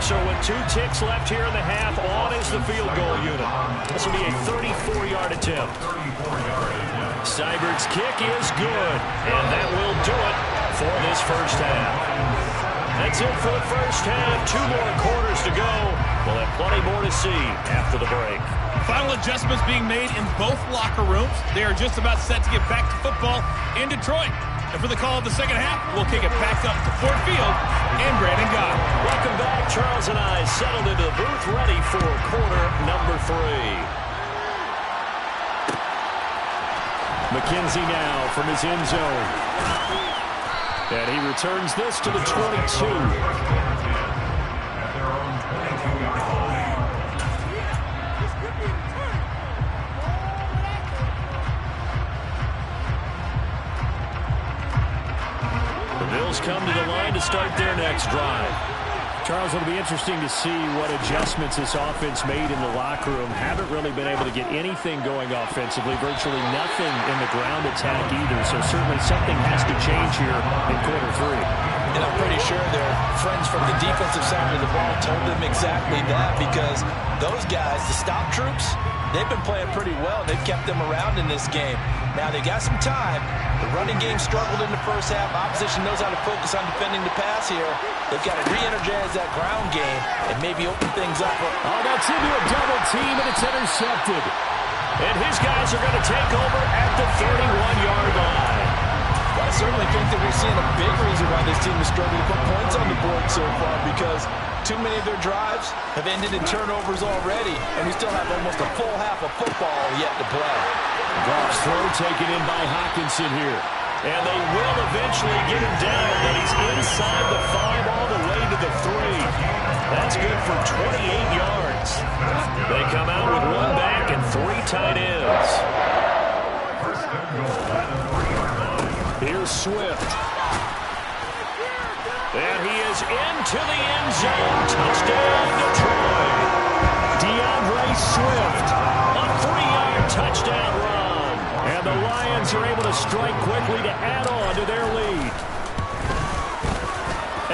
So with 2 ticks left here in the half, on is the field goal unit. This will be a 34-yard attempt. Seibert's kick is good, and that will do it for this first half. That's it for the first half. 2 more quarters to go. We'll have plenty more to see after the break. Final adjustments being made in both locker rooms. They are just about set to get back to football in Detroit. And for the call of the second half, we'll kick it back up to Ford Field and Brandon Gott. Welcome back. Charles and I settled into the booth, ready for quarter number 3. McKenzie now from his end zone. And he returns this to the 22. Come to the line to start their next drive. Charles, it'll be interesting to see what adjustments this offense made in the locker room. Haven't really been able to get anything going offensively, virtually nothing in the ground attack either, so certainly something has to change here in quarter 3. And I'm pretty sure their friends from the defensive side of the ball told them exactly that, because those guys, the stop troops, they've been playing pretty well. They've kept them around in this game. Now they got some time. The running game struggled in the first half. Opposition knows how to focus on defending the pass here. They've got to re-energize that ground game and maybe open things up. Oh, that's into a double team, and it's intercepted. And his guys are going to take over at the 31-yard line. Well, I certainly think that we're seeing a big reason why this team is struggling to put points on the board so far, because too many of their drives have ended in turnovers already, and we still have almost a full half of football yet to play. Goff's throw taken in by Hockenson here. And they will eventually get him down, but he's inside the 5 all the way to the 3. That's good for 28 yards. They come out with 1 back and 3 tight ends. Here's Swift. And he is into the end zone. Touchdown, Detroit. DeAndre Swift, a 3-yard touchdown run. And the Lions are able to strike quickly to add on to their lead.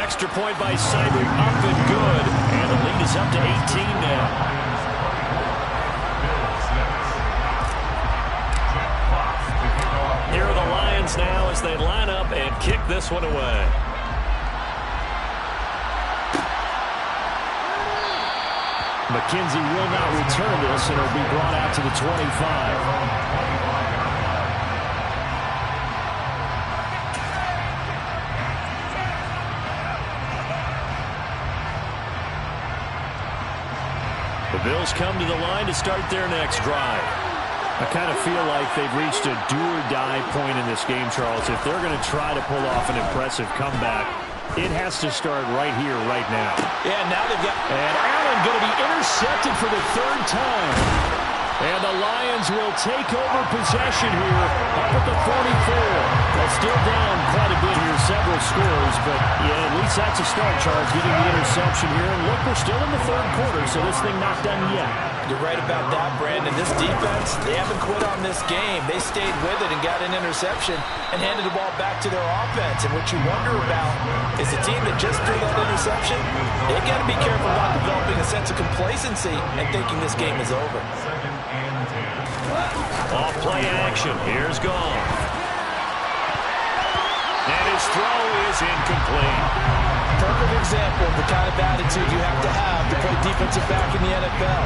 Extra point by Seibert, up and good. And the lead is up to 18 now. Here are the Lions now as they line up and kick this one away. McKenzie will not return this, and it'll be brought out to the 25. The Bills come to the line to start their next drive. I kind of feel like they've reached a do-or-die point in this game, Charles. If they're going to try to pull off an impressive comeback, it has to start right here, right now. Yeah, now they've got... And Allen going to be intercepted for the 3rd time. And the Lions will take over possession here up at the 44. They're still down quite a bit here, several scores, but yeah, at least that's a start, Charles, getting the interception here. And look, we're still in the third quarter, so this thing not done yet. You're right about that, Brandon. This defense, they haven't quit on this game. They stayed with it and got an interception and handed the ball back to their offense. And what you wonder about is the team that just threw that interception, they got to be careful about developing a sense of complacency and thinking this game is over. Off play action. Here's Goff. And his throw is incomplete. Perfect example of the kind of attitude you have to play defensive back in the NFL.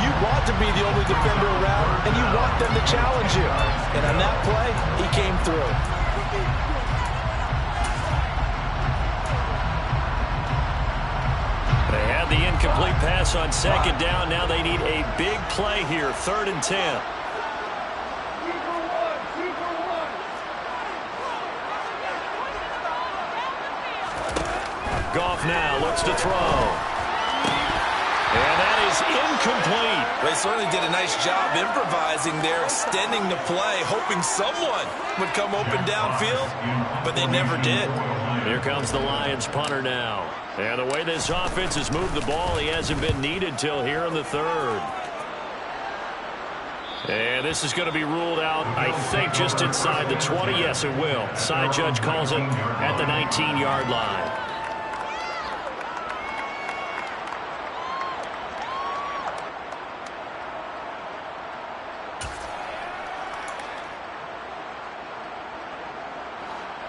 You want to be the only defender around, and you want them to challenge you. And on that play, he came through. They had the incomplete pass on second down. Now they need a big play here, 3rd and 10. Goff now looks to throw. And that is incomplete. They certainly did a nice job improvising there, extending the play, hoping someone would come open downfield, but they never did. Here comes the Lions punter now. And the way this offense has moved the ball, he hasn't been needed till here in the 3rd. And this is going to be ruled out, I think, just inside the 20. Yes, it will. Side judge calls it at the 19-yard line.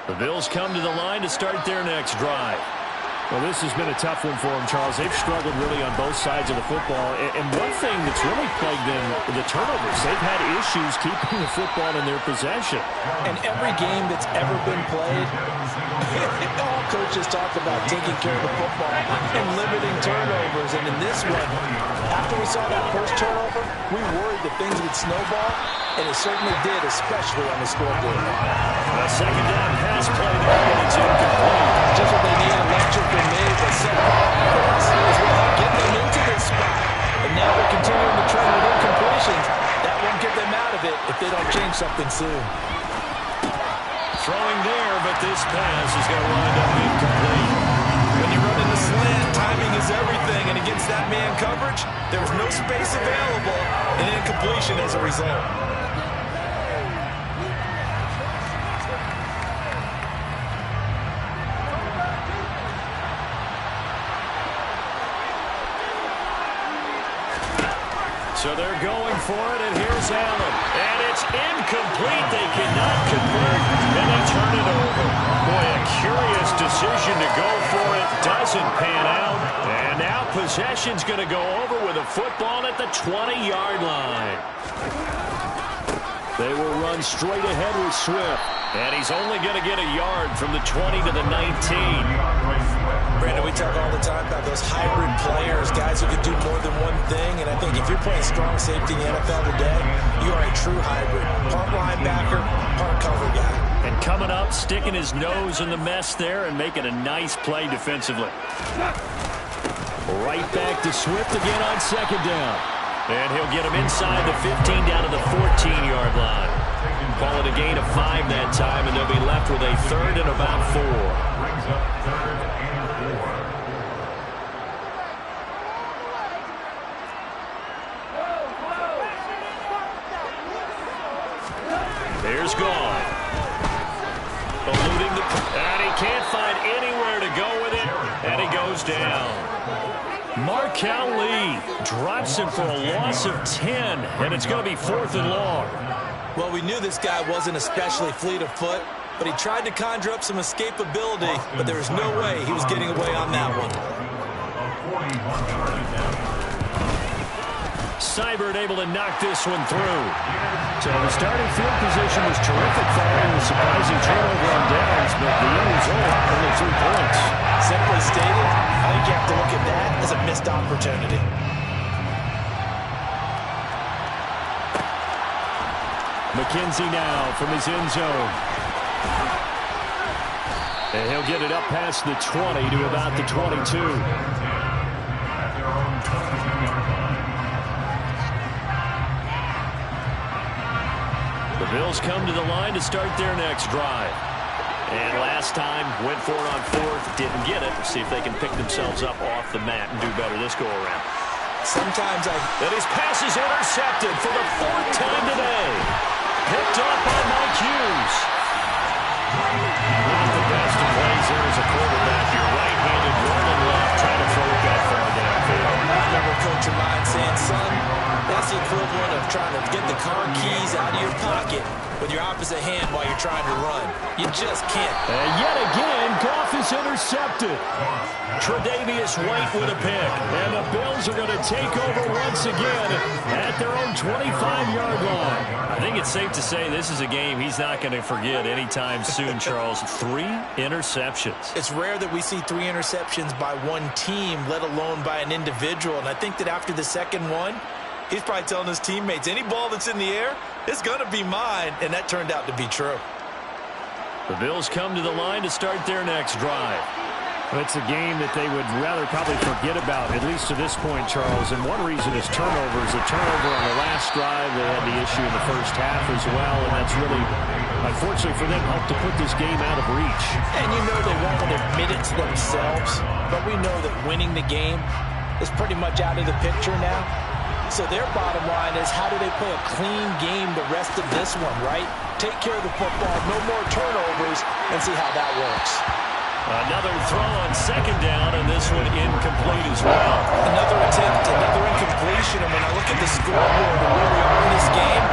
The Bills come to the line to start their next drive. Well, this has been a tough one for them, Charles. They've struggled really on both sides of the football. And one thing that's really plagued them, the turnovers. They've had issues keeping the football in their possession. And every game that's ever been played, all coaches talk about taking care of the football and limiting turnovers. And in this one, after we saw that first turnover, we worried that things would snowball, and it certainly did, especially on the scoreboard. A second down pass play there, and it's incomplete. Just what they need, electric and made, but set offense is what will get them into this spot. And now they're continuing to trend with incompletions. That won't get them out of it if they don't change something soon. Throwing there, but this pass is going to wind up incomplete. When you run in the slant, timing is everything, and against that man coverage, there was no space available, and incompletion as a result. So they're going for it, and here's Allen. And it's incomplete. They cannot convert, and they turn it over. Boy, a curious decision to go for it. Doesn't pan out. And now possession's going to go over with a football at the 20-yard line. They will run straight ahead with Swift. And he's only going to get a yard from the 20 to the 19. Brandon, we talk all the time about those hybrid players, guys who can do more than one thing. And I think if you're playing strong safety in the NFL today, you are a true hybrid. Part linebacker, part cover guy. And coming up, sticking his nose in the mess there and making a nice play defensively. Right back to Swift again on second down. And he'll get him inside the 15 down to the 14-yard line. Call it a gain of 5 that time, and they'll be left with a 3rd and about 4. Brings up 3rd and 4. Here's Goff. Eluding the... And he can't find anywhere to go with it, and he goes down. Markel Lee drops him for a loss of 10, and it's going to be 4th and long. Well, we knew this guy wasn't especially fleet of foot, but he tried to conjure up some escapability, but there was no way he was getting away on that one. Seibert able to knock this one through. So the starting field position was terrific following the surprising turnover on downs, but the end result, only 3 points. Simply stated, I think you have to look at that as a missed opportunity. McKenzie now from his end zone. And he'll get it up past the 20 to about the 22. The Bills come to the line to start their next drive. And last time, went for it on fourth, didn't get it. Let's see if they can pick themselves up off the mat and do better this go-around. Sometimes And his pass is intercepted for the fourth time today. Picked up by Mike Hughes. One of the best who plays there as a quarterback. You're right-handed, rolling left, trying to throw it that far downfield. I remember Coach of mine saying, son, that's the equivalent of trying to get the car keys out of your pocket with your opposite hand while you're trying to run. You just can't. And yet again, Goff is intercepted. Tre'Davious White with a pick. And the Bills are going to take over once again at their own 25-yard line. I think it's safe to say this is a game he's not going to forget anytime soon, Charles. 3 interceptions. It's rare that we see 3 interceptions by one team, let alone by an individual. And I think that after the second one, he's probably telling his teammates, any ball that's in the air, it's going to be mine. And that turned out to be true. The Bills come to the line to start their next drive. It's a game that they would rather probably forget about, at least to this point, Charles. And one reason is turnovers. A turnover on the last drive. They had the issue in the first half as well, and that's really, unfortunately for them, helped to put this game out of reach. And you know they won't admit it to themselves, but we know that winning the game is pretty much out of the picture now. So their bottom line is, how do they play a clean game the rest of this one, right? Take care of the football, no more turnovers, and see how that works. Another throw on second down, and this one incomplete as well. Another attempt, another incompletion, and when I look at the scoreboard and where we are in this game,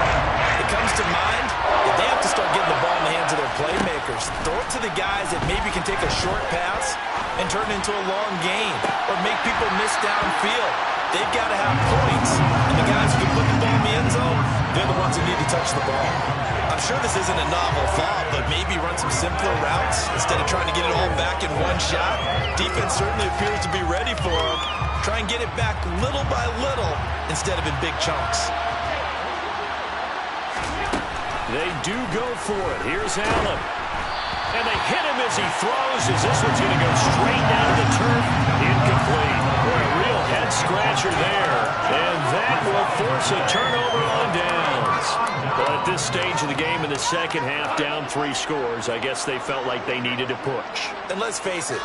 it comes to mind that they have to start getting the ball in the hands of their playmakers. Throw it to the guys that maybe can take a short pass and turn it into a long gain or make people miss downfield. They've got to have points, and the guys who can put the ball in the end zone, they're the ones who need to touch the ball. I'm sure this isn't a novel thought, but maybe run some simpler routes instead of trying to get it all back in one shot. Defense certainly appears to be ready for them. Try and get it back little by little instead of in big chunks. They do go for it. Here's Allen. And they hit him as he throws, as this one's going to go straight down to the turf. Incomplete. Boy, a real head-scratcher there. And that will force a turnover on downs. Well, at this stage of the game in the second half, down 3 scores, I guess they felt like they needed to push. And let's face it,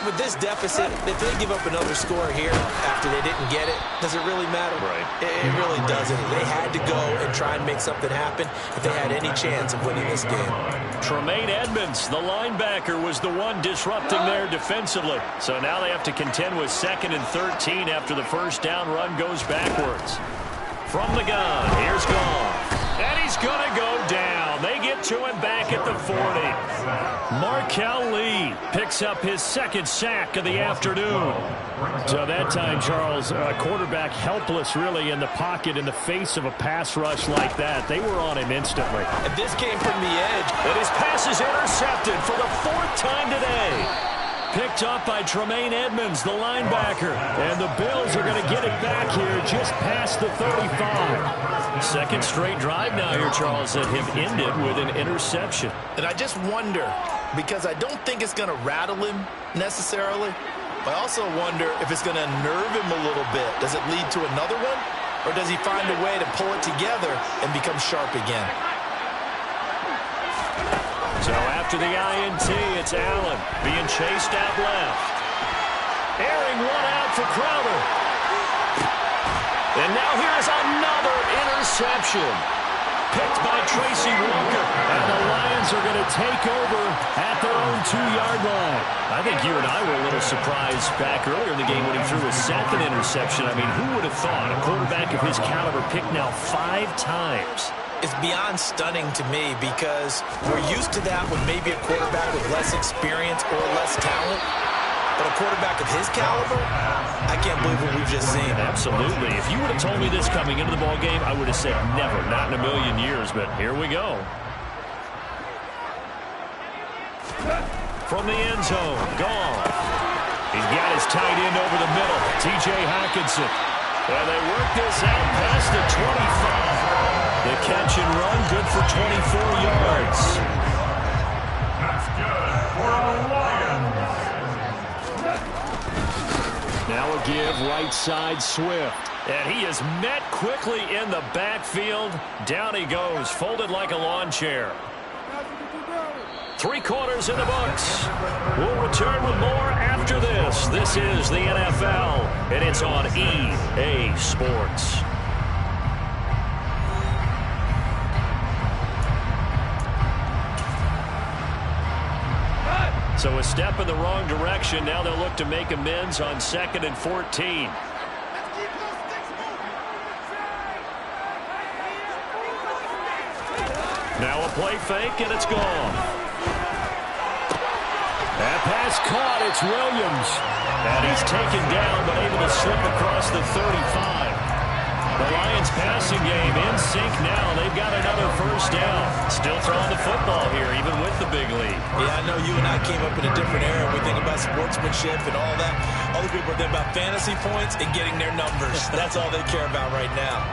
with this deficit, if they give up another score here after they didn't get it, does it really matter? Right. It really doesn't. They had to go and try and make something happen if they had any chance of winning this game. Tremaine Edmonds, the linebacker, was the one disrupting there defensively. So now they have to contend with 2nd and 13 after the first down run goes backwards. From the gun, here's Goff. And he's going to go down. They get to him back at the 40. Markel Lee picks up his 2nd sack of the afternoon. So that time, Charles, a quarterback helpless really in the pocket in the face of a pass rush like that. They were on him instantly. And this came from the edge. And his pass is intercepted for the 4th time today. Picked up by Tremaine Edmonds, the linebacker. And the Bills are going to get it back here just past the 35. 2nd straight drive now here, Charles, that have ended with an interception. And I just wonder, because I don't think it's going to rattle him necessarily, but I also wonder if it's going to unnerve him a little bit. Does it lead to another one? Or does he find a way to pull it together and become sharp again? So after the INT, it's Allen being chased out left. Airing one out for Crowder. And now here's another interception. Picked by Tracy Walker. And the Lions are going to take over at their own 2-yard line. I think you and I were a little surprised back earlier in the game when he threw his 2nd interception. I mean, who would have thought a quarterback of his caliber picked now 5 times? It's beyond stunning to me because we're used to that with maybe a quarterback with less experience or less talent. But a quarterback of his caliber, I can't believe what we've just seen. Absolutely. If you would have told me this coming into the ball game, I would have said never, not in a million years. But here we go. From the end zone, Goff. He's got his tight end over the middle, T.J. Hockenson. And they work this out past the 25. The catch and run, good for 24 yards. That's good for the Lions. Now a give right side Swift. And he is met quickly in the backfield. Down he goes, folded like a lawn chair. 3 quarters in the books. We'll return with more after this. This is the NFL, and it's on EA Sports. So a step in the wrong direction. Now they'll look to make amends on 2nd and 14. Now a play fake, and it's gone. That pass caught. It's Williams. And he's taken down, but able to slip across the 35. The Lions passing game in sync now. They've got another first down. Still throwing the football here, even with the big lead. Yeah, I know you and I came up in a different era. We think about sportsmanship and all that. Other people are thinking about fantasy points and getting their numbers. That's all they care about right now.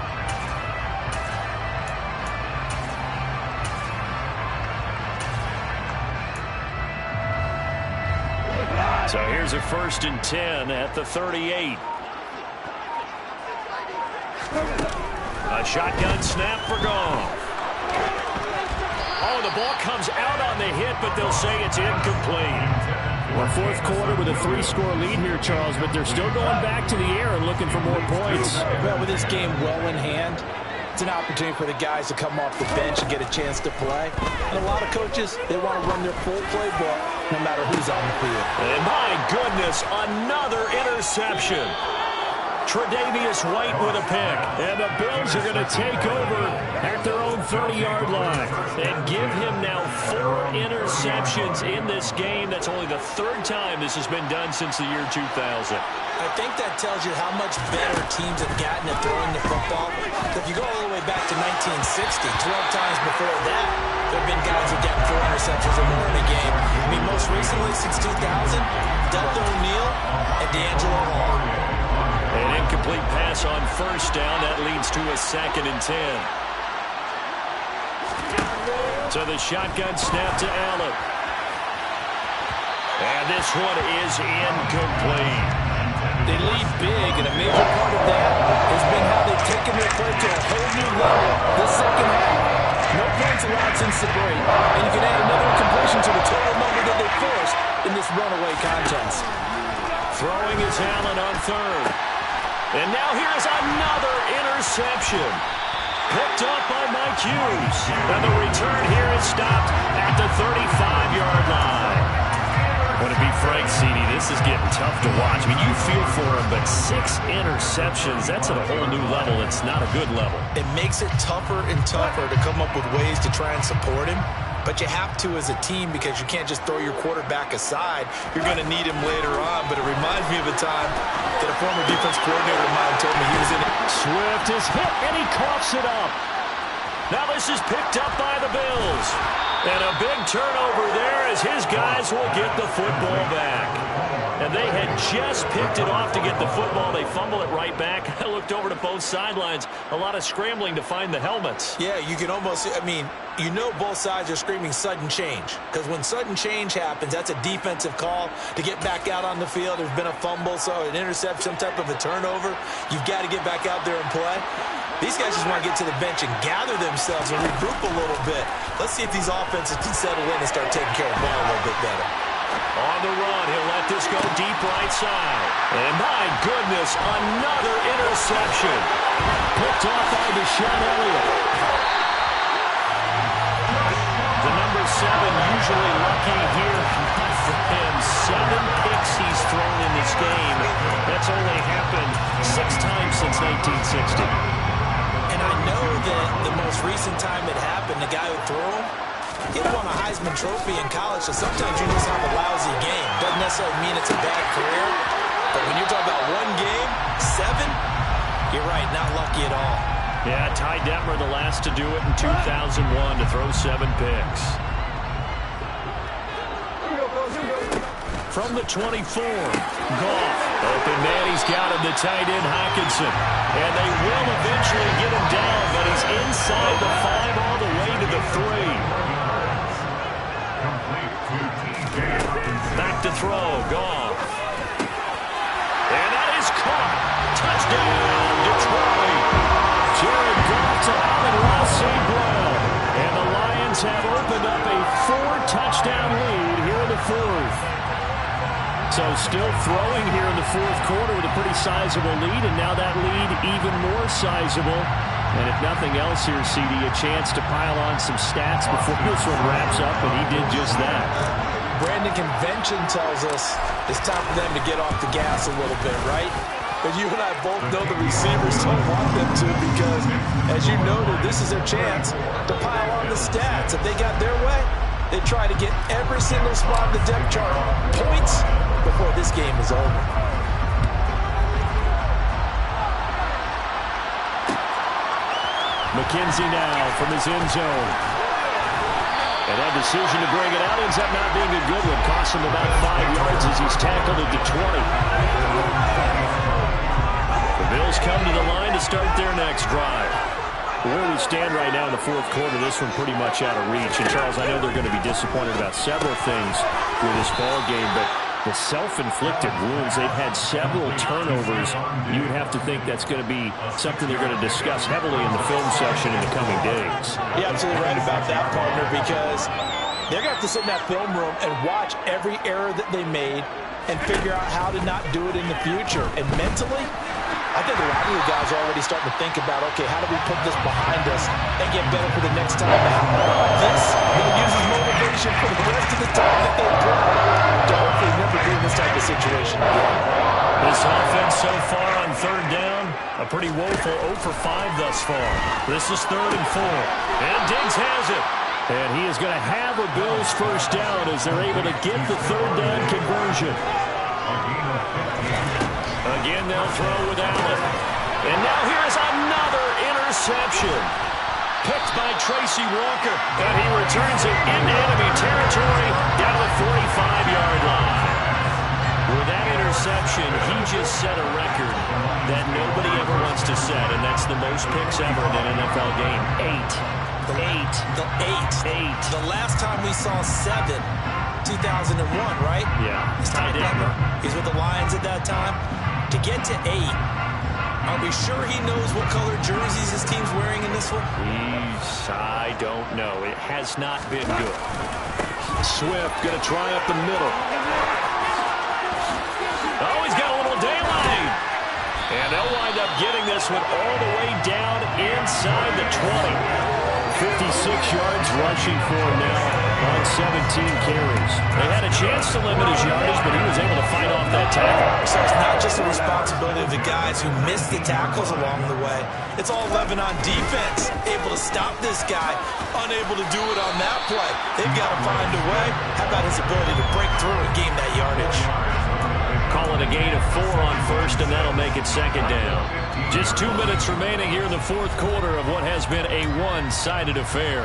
So here's a 1st and 10 at the 38. A shotgun snap for Goff. Oh, the ball comes out on the hit, but they'll say it's incomplete. Well, 4th quarter with a 3-score lead here, Charles, but they're still going back to the air and looking for more points. Well, with this game well in hand, it's an opportunity for the guys to come off the bench and get a chance to play. And a lot of coaches, they want to run their full playbook no matter who's on the field. And my goodness, another interception. Tre'Davious White with a pick. And the Bills are going to take over at their own 30-yard line. And give him now 4 interceptions in this game. That's only the 3rd time this has been done since the year 2000. I think that tells you how much better teams have gotten at throwing the football. If you go all the way back to 1960, 12 times before that, there have been guys who've gotten 4 interceptions or more in a game. I mean, most recently since 2000, Delta O'Neal and D'Angelo Hall. An incomplete pass on 1st down. That leads to a 2nd and 10. So the shotgun snap to Allen. And this one is incomplete. They lead big, and a major part of that has been how they've taken their play to a whole new level this 2nd half. No points allowed since the break, and you can add another incompletion to the total number that they forced in this runaway contest. Throwing is Allen on 3rd. And now here's another interception. Picked up by Mike Hughes. And the return here is stopped at the 35-yard line. Would it be Frank Cini? This is getting tough to watch. I mean, you feel for him, but 6 interceptions, that's at a whole new level. It's not a good level. It makes it tougher and tougher to come up with ways to try and support him. But you have to as a team because you can't just throw your quarterback aside. You're going to need him later on. But it reminds me of a time that a former defense coordinator of mine told me he was in it. Swift is hit, and he coughs it up. Now this is picked up by the Bills. And a big turnover there as his guys will get the football back. And they had just picked it off to get the football. They fumble it right back. I looked over to both sidelines. A lot of scrambling to find the helmets. Yeah, you can almost, I mean, you know both sides are screaming sudden change. Because when sudden change happens, that's a defensive call to get back out on the field. There's been a fumble, so an interception, some type of a turnover. You've got to get back out there and play. These guys just want to get to the bench and gather themselves and regroup a little bit. Let's see if these offenses can settle in and start taking care of the ball a little bit better. On the run, he'll let this go deep right side. And my goodness, another interception. Picked off by Deshaun Elliott. The number 7 usually lucky here for him. 7 picks he's thrown in this game. That's only happened 6 times since 1960. And I know that the most recent time it happened, the guy who threw him, he won a Heisman Trophy in college, so sometimes you just have a lousy game. Doesn't necessarily mean it's a bad career, but when you're talking about 1 game, 7, you're right, not lucky at all. Yeah, Ty Detmer the last to do it in 2001 to throw 7 picks. From the 24, Goff. Open man, he's got him, the tight end Hockenson. And they will eventually get him down, but he's inside the 5 all the way to the 3. Back to throw, Goff. And that is caught. Touchdown, Detroit. Jared Goff to Allen Ross St. Brown. And the Lions have opened up a 4-touchdown touchdown lead here in the fourth. So still throwing here in the fourth quarter with a pretty sizable lead, and now that lead even more sizable. And if nothing else here, CD, a chance to pile on some stats before this one wraps up, and he did just that. Brandon, convention tells us it's time for them to get off the gas a little bit, right? But you and I both know the receivers don't want them to, because, as you noted, this is their chance to pile on the stats. If they got their way, they try to get every single spot in the depth chart points before this game is over. McKenzie now from his end zone. And that decision to bring it out ends up not being a good one. Costs him about 5 yards as he's tackled at the 20. The Bills come to the line to start their next drive. Where we stand right now in the fourth quarter, this one pretty much out of reach. And, Charles, I know they're going to be disappointed about several things with this ball game, but the self-inflicted wounds, they've had several turnovers. You would have to think that's going to be something they're going to discuss heavily in the film session in the coming days. You're absolutely right about that, partner, because they're going to have to sit in that film room and watch every error that they made and figure out how to not do it in the future. And mentally, I think a lot of the guys are already starting to think about, okay, how do we put this behind us and get better for the next time out? This will use as motivation for the rest of the time that they play to hopefully never be in this type of situation again. This offense so far on third down, a pretty woeful 0 for 5 thus far. This is 3rd and 4. And Diggs has it. And he is going to have a Bills first down as they're able to get the third down conversion. Again, they'll throw with Allen. And now here's another interception. Picked by Tracy Walker. And he returns it into enemy territory down the 45-yard line. With that interception, he just set a record that nobody ever wants to set, and that's the most picks ever in an NFL game. 8. The last time we saw 7, 2001, right? Yeah. Ty Detmer. He's with the Lions at that time. To get to 8, are we sure he knows what color jerseys his team's wearing in this one? I don't know. It has not been good. Swift going to try up the middle. Oh, he's got a little daylight. And they'll wind up getting this one all the way down inside the 20. 56 yards rushing for him now on 17 carries. They had a chance to limit his yardage, but he was able to fight off that tackle. So it's not just the responsibility of the guys who missed the tackles along the way. It's all 11 on defense, able to stop this guy, unable to do it on that play. They've got to find a way. How about his ability to break through and gain that yardage? Call it a gain of 4 on first, and that'll make it second down. Just 2 minutes remaining here in the fourth quarter of what has been a one-sided affair.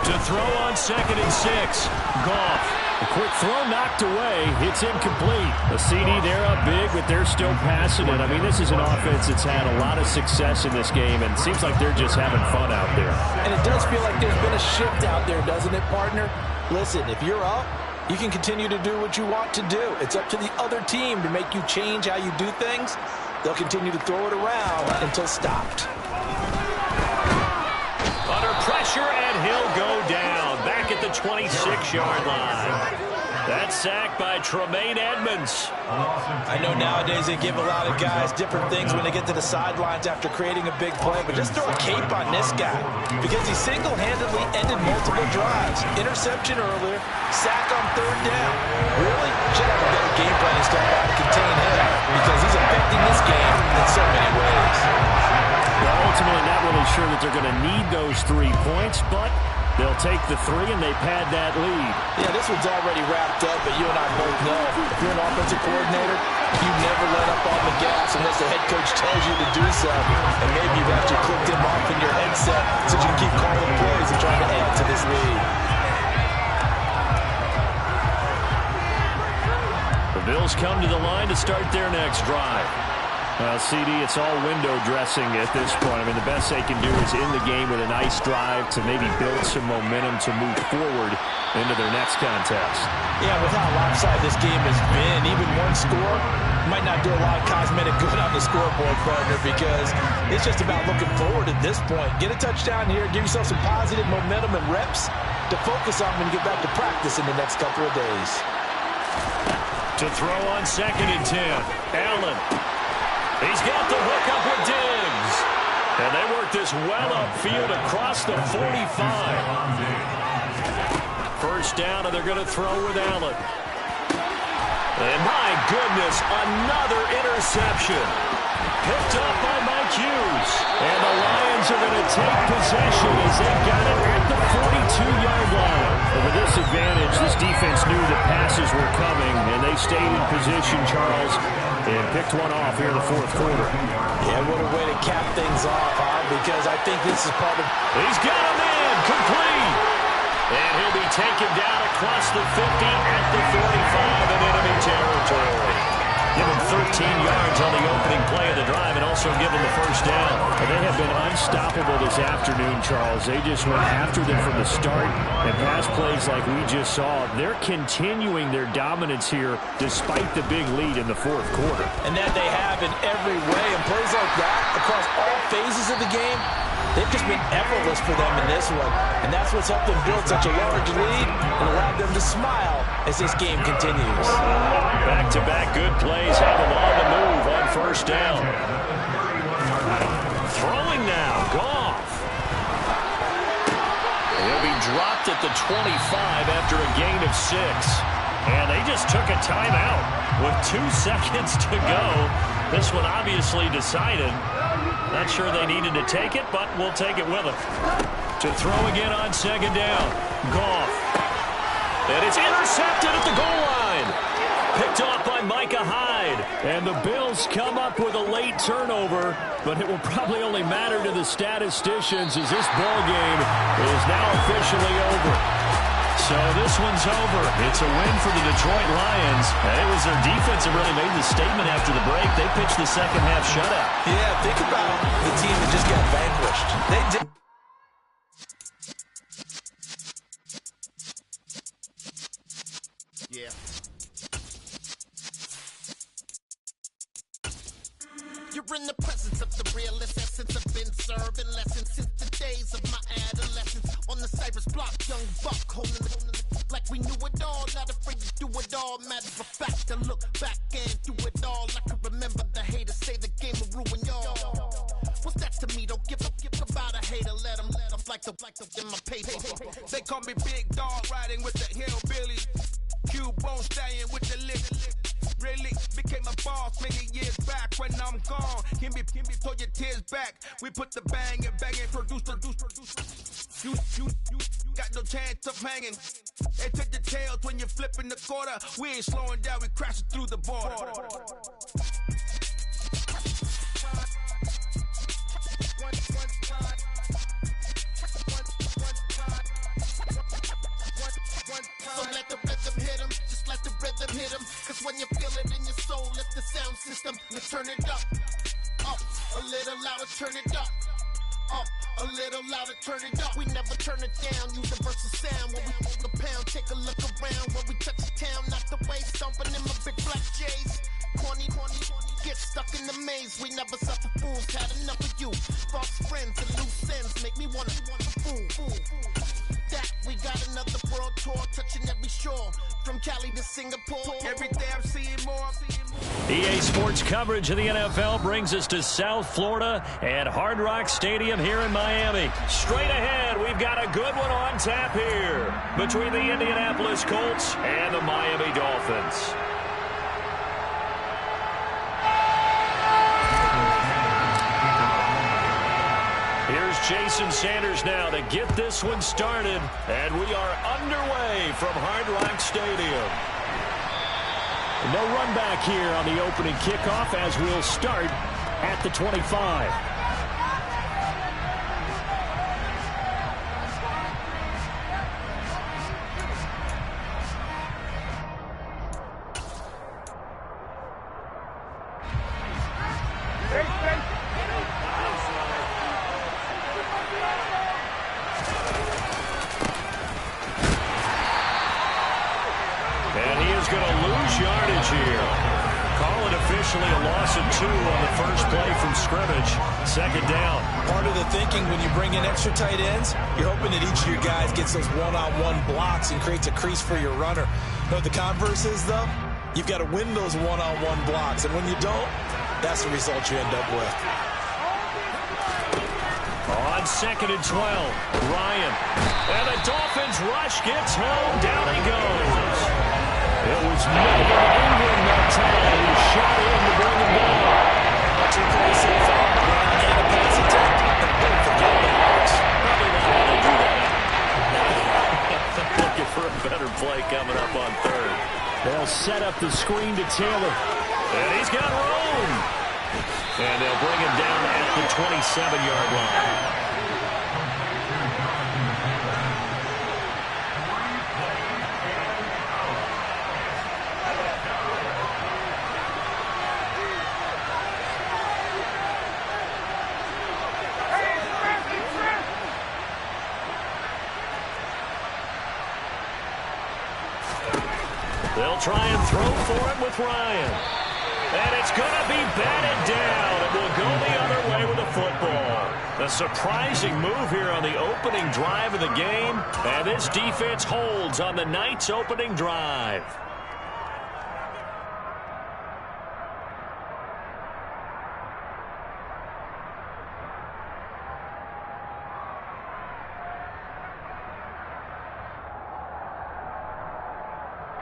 To throw on 2nd and 6. Goff. A quick throw knocked away. It's incomplete. A CD, they're up big, but they're still passing it. I mean, this is an offense that's had a lot of success in this game, and it seems like they're just having fun out there. And it does feel like there's been a shift out there, doesn't it, partner? Listen, if you're up, you can continue to do what you want to do. It's up to the other team to make you change how you do things. They'll continue to throw it around until stopped. Under pressure, and he'll go down. Back at the 26-yard line. That sack by Tremaine Edmonds. I know nowadays they give a lot of guys different things when they get to the sidelines after creating a big play, but just throw a cape on this guy because he single-handedly ended multiple drives. Interception earlier, sack on 3rd down. Really should have a better game plan and start out to contain him because he's affecting this game in so many ways. Well, ultimately not really sure that they're going to need those 3 points, but they'll take the 3 and they pad that lead. Yeah, this one's already wrapped up, but you and I both know if you're an offensive coordinator, you never let up on the gas unless the head coach tells you to do so. And maybe you've actually clicked him off in your headset so you can keep calling plays and trying to add to this lead. The Bills come to the line to start their next drive. CD, it's all window dressing at this point. I mean, the best they can do is in the game with a nice drive to maybe build some momentum to move forward into their next contest. Yeah, with how lopsided this game has been, even one score might not do a lot of cosmetic good on the scoreboard, partner, because it's just about looking forward at this point. Get a touchdown here, give yourself some positive momentum and reps to focus on when you get back to practice in the next couple of days. To throw on 2nd and 10. Allen. He's got the hook up with Diggs. And they work this well upfield across the 45. First down, and they're going to throw with Allen. And my goodness, another interception. Picked up by Mike Hughes. And the Lions are going to take possession as they've got it at the 42-yard line. And with this advantage, this defense knew that passes were coming, and they stayed in position, Charles, and picked one off here in the fourth quarter. Yeah, what a way to cap things off, huh? Because I think this is part of... He's got him in, complete. And he'll be taken down across the 50 at the 45 in enemy territory. Give him 13 yards on the opening play of the drive and also give him the first down. And they have been unstoppable this afternoon, Charles. They just went after them from the start, and pass plays like we just saw. They're continuing their dominance here despite the big lead in the fourth quarter. And that they have in every way. And plays like that across all phases of the game, they've just been effortless for them in this one. And that's what's helped them build such a large lead and allowed them to smile as this game continues. Back-to-back good plays have them on the move on first down. Throwing now, Goff. He'll be dropped at the 25 after a gain of 6. And they just took a timeout with 2 seconds to go. This one obviously decided. Not sure they needed to take it, but we'll take it with them. To throw again on 2nd down. Goff. And it's intercepted at the goal line. Picked off by Micah Hyde. And the Bills come up with a late turnover, but it will probably only matter to the statisticians as this ball game is now officially over. So this one's over. It's a win for the Detroit Lions. And it was their defense that really made the statement after the break. They pitched the second half shutout. Yeah, think about the team that just got vanquished. They did. Yeah. You're in the presence of the realest essence. I've been serving lessons since the days of my adolescence. On the Cypress block, young buck holding the like we knew it all. Not afraid to do it all. Matter of fact, to look back and do it all. I can remember the haters say the game will ruin y'all. What's that to me? Don't give about a hater. Let them like the in my paper. They call me Big Dog, riding with the hillbillies. Q-Bone staying with the lick. Really became a boss many years back. When I'm gone, can be pull your tears back. We put the bang and produce. You got no chance of hanging. They take the tails when you're flipping the quarter. We ain't slowing down, we crashing through the border. So let the rhythm hit 'em, just let the rhythm hit 'em. Cause when you feel it in your soul, lift the sound system and turn it up. Up, a little louder, turn it up. Up, a little louder, turn it up. We never turn it down, universal sound. When we move the pound, take a look around. When we touch the town, not the way, stomping in my big black J's. Corny, get stuck in the maze. We never suffer fools, had enough of you. False friends and loose ends make me wanna fool. That we got another world tour, touching every shore, from Cali to Singapore. Every day I'm seeing more. EA Sports coverage of the NFL brings us to South Florida and Hard Rock Stadium here in Miami. Straight ahead, we've got a good one on tap here between the Indianapolis Colts and the Miami Dolphins. Here's Jason Sanders now to get this one started, and we are underway from Hard Rock Stadium. No run back here on the opening kickoff as we'll start at the 25. officially a loss of 2 on the first play from scrimmage. Second down. Part of the thinking when you bring in extra tight ends, you're hoping that each of your guys gets those one-on-one blocks and creates a crease for your runner. You know what the converse is, though? You've got to win those one-on-one blocks, and when you don't, that's the result you end up with. On 2nd and 12, Ryan. And the Dolphins rush gets home. Down he goes. It was Melvin Ingram that time who shot in to bring him down. 2 plays so far, run and a pass attempt. Don't forget the Hawks. Probably not how they do that. Looking for a better play coming up on 3rd. They'll set up the screen to Taylor. And he's got room. And they'll bring him down at the 27-yard line. They'll try and throw for it with Ryan. And it's going to be batted down. It will go the other way with the football. A surprising move here on the opening drive of the game. And this defense holds on the night's opening drive.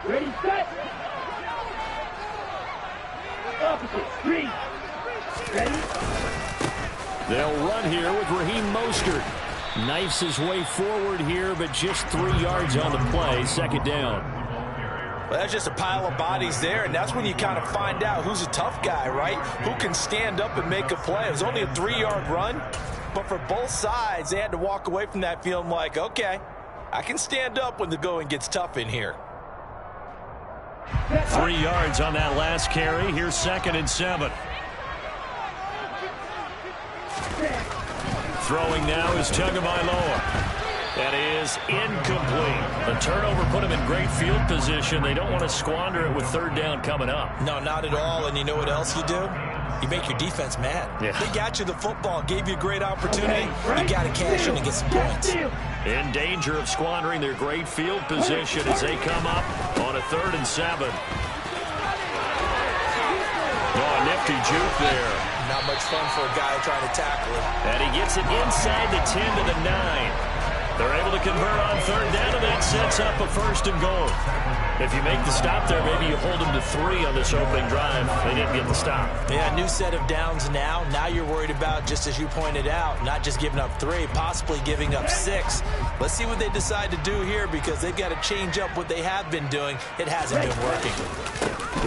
Ready, set. Opposite, 3. Ready. They'll run here with Raheem Mostert. Knifes his way forward here, but just 3 yards on the play. Second down. Well, that's just a pile of bodies there, and that's when you kind of find out who's a tough guy, right? Who can stand up and make a play. It was only a 3-yard run, but for both sides, they had to walk away from that feeling like, okay, I can stand up when the going gets tough in here. 3 yards on that last carry. Here's 2nd and 7. Throwing now is Tagovailoa. That is incomplete. The turnover put him in great field position. They don't want to squander it with 3rd down coming up. No, not at all. And you know what else you do? You make your defense mad. Yeah. They got you the football, gave you a great opportunity. You got to cash in and get some points. In danger of squandering their great field position as they come up on a 3rd and 7. Oh, a nifty juke there. Not much fun for a guy trying to tackle it. And he gets it inside the 10 to the 9. They're able to convert on 3rd down, and that sets up a 1st and goal. If you make the stop there, maybe you hold them to 3 on this opening drive. They didn't get the stop. Yeah, new set of downs now. Now you're worried about, just as you pointed out, not just giving up 3, possibly giving up 6. Let's see what they decide to do here, because they've got to change up what they have been doing. It hasn't been working.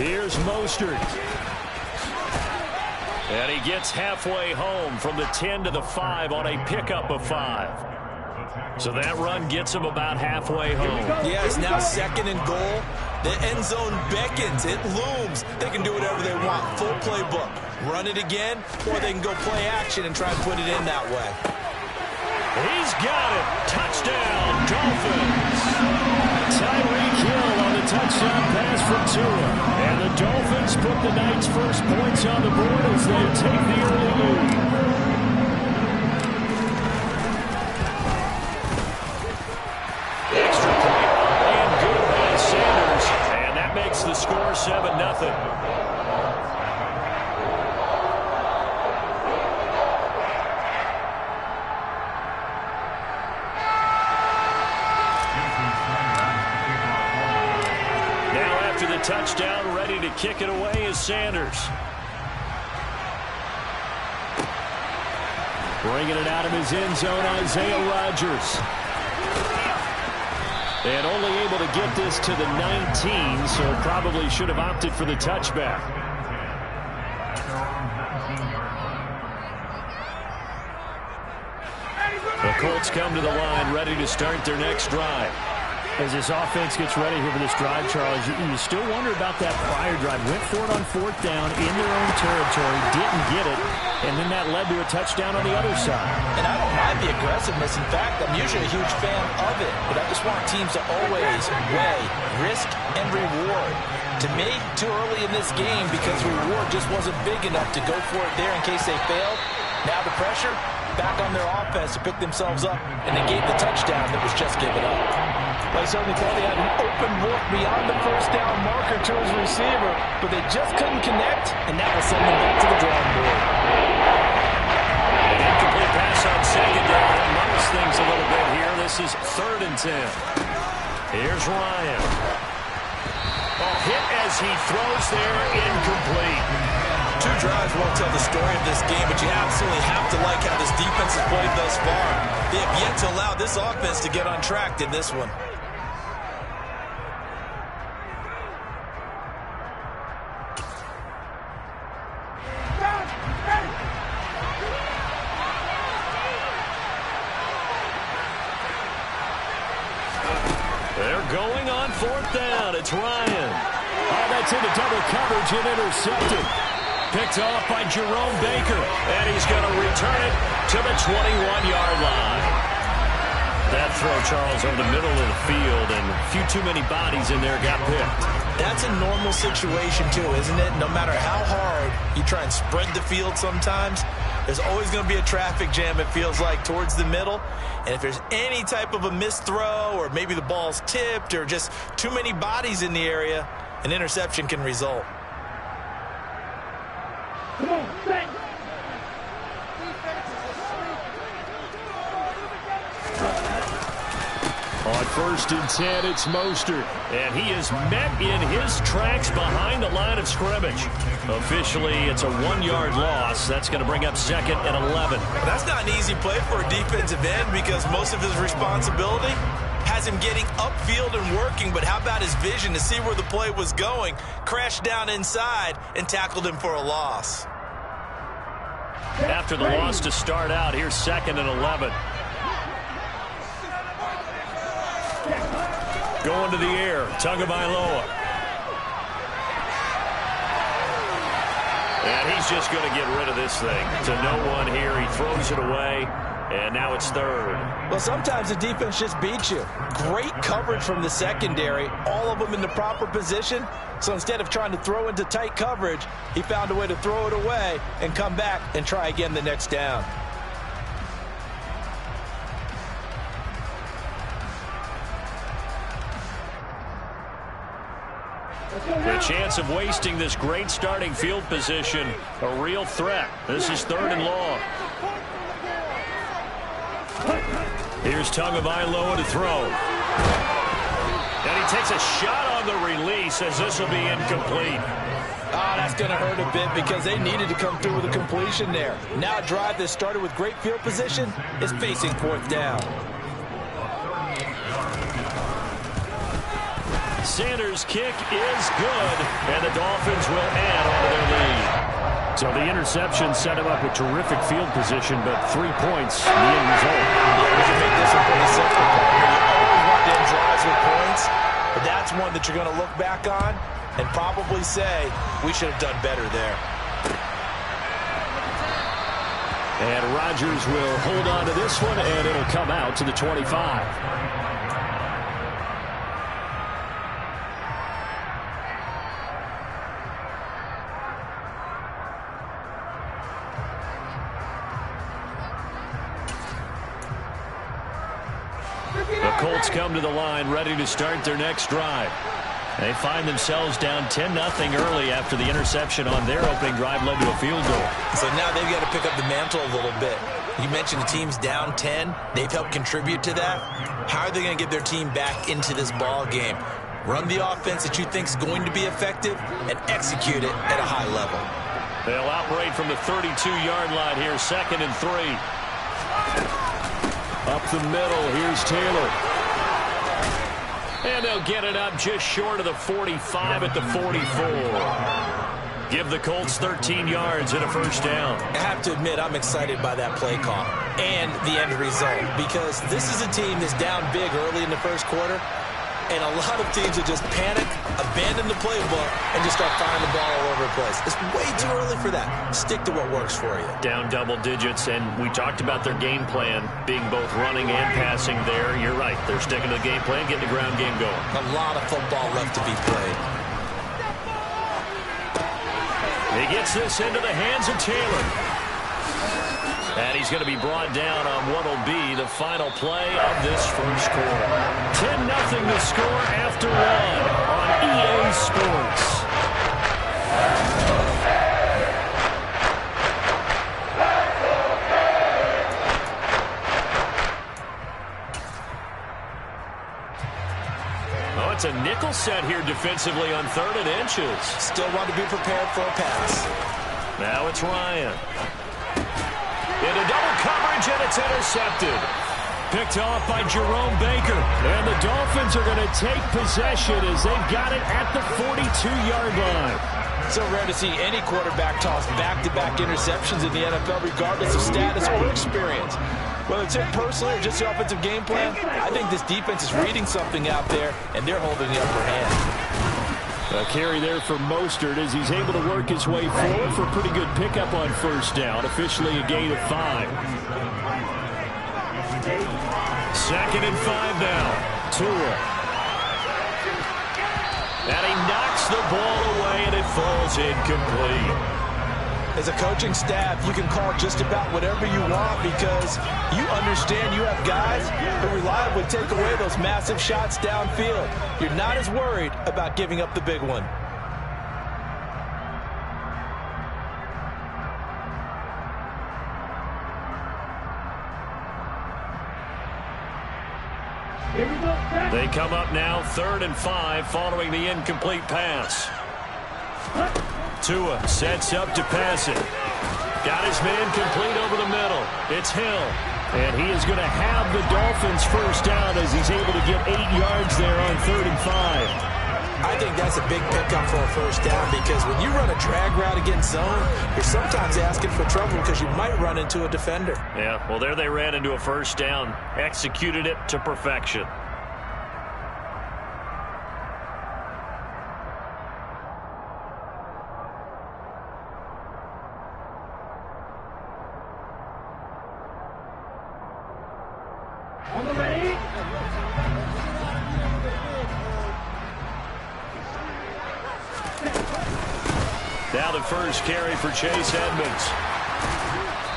Here's Mostert. And he gets halfway home from the 10 to the 5 on a pickup of 5. So that run gets him about halfway home. Yeah, it's now 2nd and goal. The end zone beckons. It looms. They can do whatever they want. Full playbook. Run it again, or they can go play action and try and put it in that way. He's got it. Touchdown, Dolphins. Tyreek Hill on the touchdown pass from Tua. And the Dolphins put the night's first points on the board as they take the early lead. Extra point and good by Sanders. And that makes the score 7-0. Touchdown, ready to kick it away is Sanders. Bringing it out of his end zone, Isaiah Rodgers. And only able to get this to the 19, so probably should have opted for the touchback. The Colts come to the line, ready to start their next drive. As this offense gets ready here for this drive, Charles, you still wonder about that prior drive. Went for it on 4th down in their own territory, didn't get it, and then that led to a touchdown on the other side. And I don't mind the aggressiveness. In fact, I'm usually a huge fan of it, but I just want teams to always weigh risk and reward. To me, too early in this game because reward just wasn't big enough to go for it there in case they failed. Now the pressure back on their offense to pick themselves up, and they gave the touchdown that was just given up. They certainly thought they had an open look beyond the 1st down marker to his receiver, but they just couldn't connect, and that will send them back to the drawing board. An incomplete pass on 2nd down. That muddles things a little bit here. This is 3rd and 10. Here's Ryan. Hit as he throws there, incomplete. 2 drives won't tell the story of this game, but you absolutely have to like how this defense has played thus far. They have yet to allow this offense to get on track in this one. They're going on 4th down. It's Ryan. Oh, that's into double coverage and intercepted. Picked off by Jerome Baker. And he's going to return it to the 21-yard line. That throw, Charles, over the middle of the field, and a few too many bodies in there got picked. That's a normal situation, too, isn't it? No matter how hard you try and spread the field sometimes, there's always going to be a traffic jam, it feels like, towards the middle. And if there's any type of a missed throw, or maybe the ball's tipped, or just too many bodies in the area, an interception can result. Come on, set. On 1st and 10, it's Mostert. And he is met in his tracks behind the line of scrimmage. Officially, it's a 1-yard loss. That's going to bring up 2nd and 11. That's not an easy play for a defensive end because most of his responsibility has him getting upfield and working, but how about his vision to see where the play was going, crashed down inside, and tackled him for a loss. After the loss to start out, here's 2nd and 11. Going to the air, Tagovailoa. And he's just going to get rid of this thing. To no one here, he throws it away, and now it's 3rd. Well, sometimes the defense just beats you. Great coverage from the secondary, all of them in the proper position. So instead of trying to throw into tight coverage, he found a way to throw it away and come back and try again the next down. The chance of wasting this great starting field position, a real threat. This is 3rd and long. Here's Tagovailoa to throw. And he takes a shot on the release as this will be incomplete. Oh, that's going to hurt a bit because they needed to come through with a completion there. Now a drive that started with great field position is facing 4th down. Sanders' kick is good, and the Dolphins will add on to their lead. So the interception set him up with terrific field position, but 3 points, the end result. Yeah, we can make this one pretty simple. You always want to end drives with points, but that's one that you're going to look back on and probably say, we should have done better there. And Rodgers will hold on to this one, and it'll come out to the 25. The Colts come to the line ready to start their next drive. They find themselves down 10-0 early after the interception on their opening drive led to a field goal. So now they've got to pick up the mantle a little bit. You mentioned the team's down 10. They've helped contribute to that. How are they going to get their team back into this ball game? Run the offense that you think is going to be effective and execute it at a high level. They'll operate from the 32-yard line here, 2nd and 3. Up the middle, here's Taylor. And they'll get it up just short of the 45 at the 44. Give the Colts 13 yards and a 1st down. I have to admit, I'm excited by that play call and the end result because this is a team that's down big early in the 1st quarter. And a lot of teams will just panic, abandon the playbook, and just start firing the ball all over the place. It's way too early for that. Stick to what works for you. Down double digits, and we talked about their game plan being both running and passing there. You're right. They're sticking to the game plan, getting the ground game going. A lot of football left to be played. He gets this into the hands of Taylor. And he's going to be brought down on what will be the final play of this first quarter. 10-0 the score after 1 on EA Sports. Oh, it's a nickel set here defensively on 3rd and inches. Still want to be prepared for a pass. Now it's Ryan. Into double coverage, and it's intercepted. Picked off by Jerome Baker. And the Dolphins are going to take possession as they've got it at the 42-yard line. So rare to see any quarterback toss back-to-back interceptions in the NFL, regardless of status or experience. Whether it's him personally or just the offensive game plan, I think this defense is reading something out there, and they're holding the upper hand. A carry there for Mostert as he's able to work his way forward for a pretty good pickup on first down. Officially a gain of 5. 2nd and 5 now. Tua. And he knocks the ball away, and it falls incomplete. As a coaching staff, you can call just about whatever you want because you understand you have guys who reliably take away those massive shots downfield. You're not as worried about giving up the big one. They come up now 3rd and 5 following the incomplete pass. Tua sets up to pass it. Got his man complete over the middle. It's Hill. And he is going to have the Dolphins first down as he's able to get 8 yards there on 3rd and 5. I think that's a big pickup for a first down because when you run a drag route against zone, you're sometimes asking for trouble because you might run into a defender. Yeah, well, there they ran into a first down. Executed it to perfection. Now the first carry for Chase Edmonds.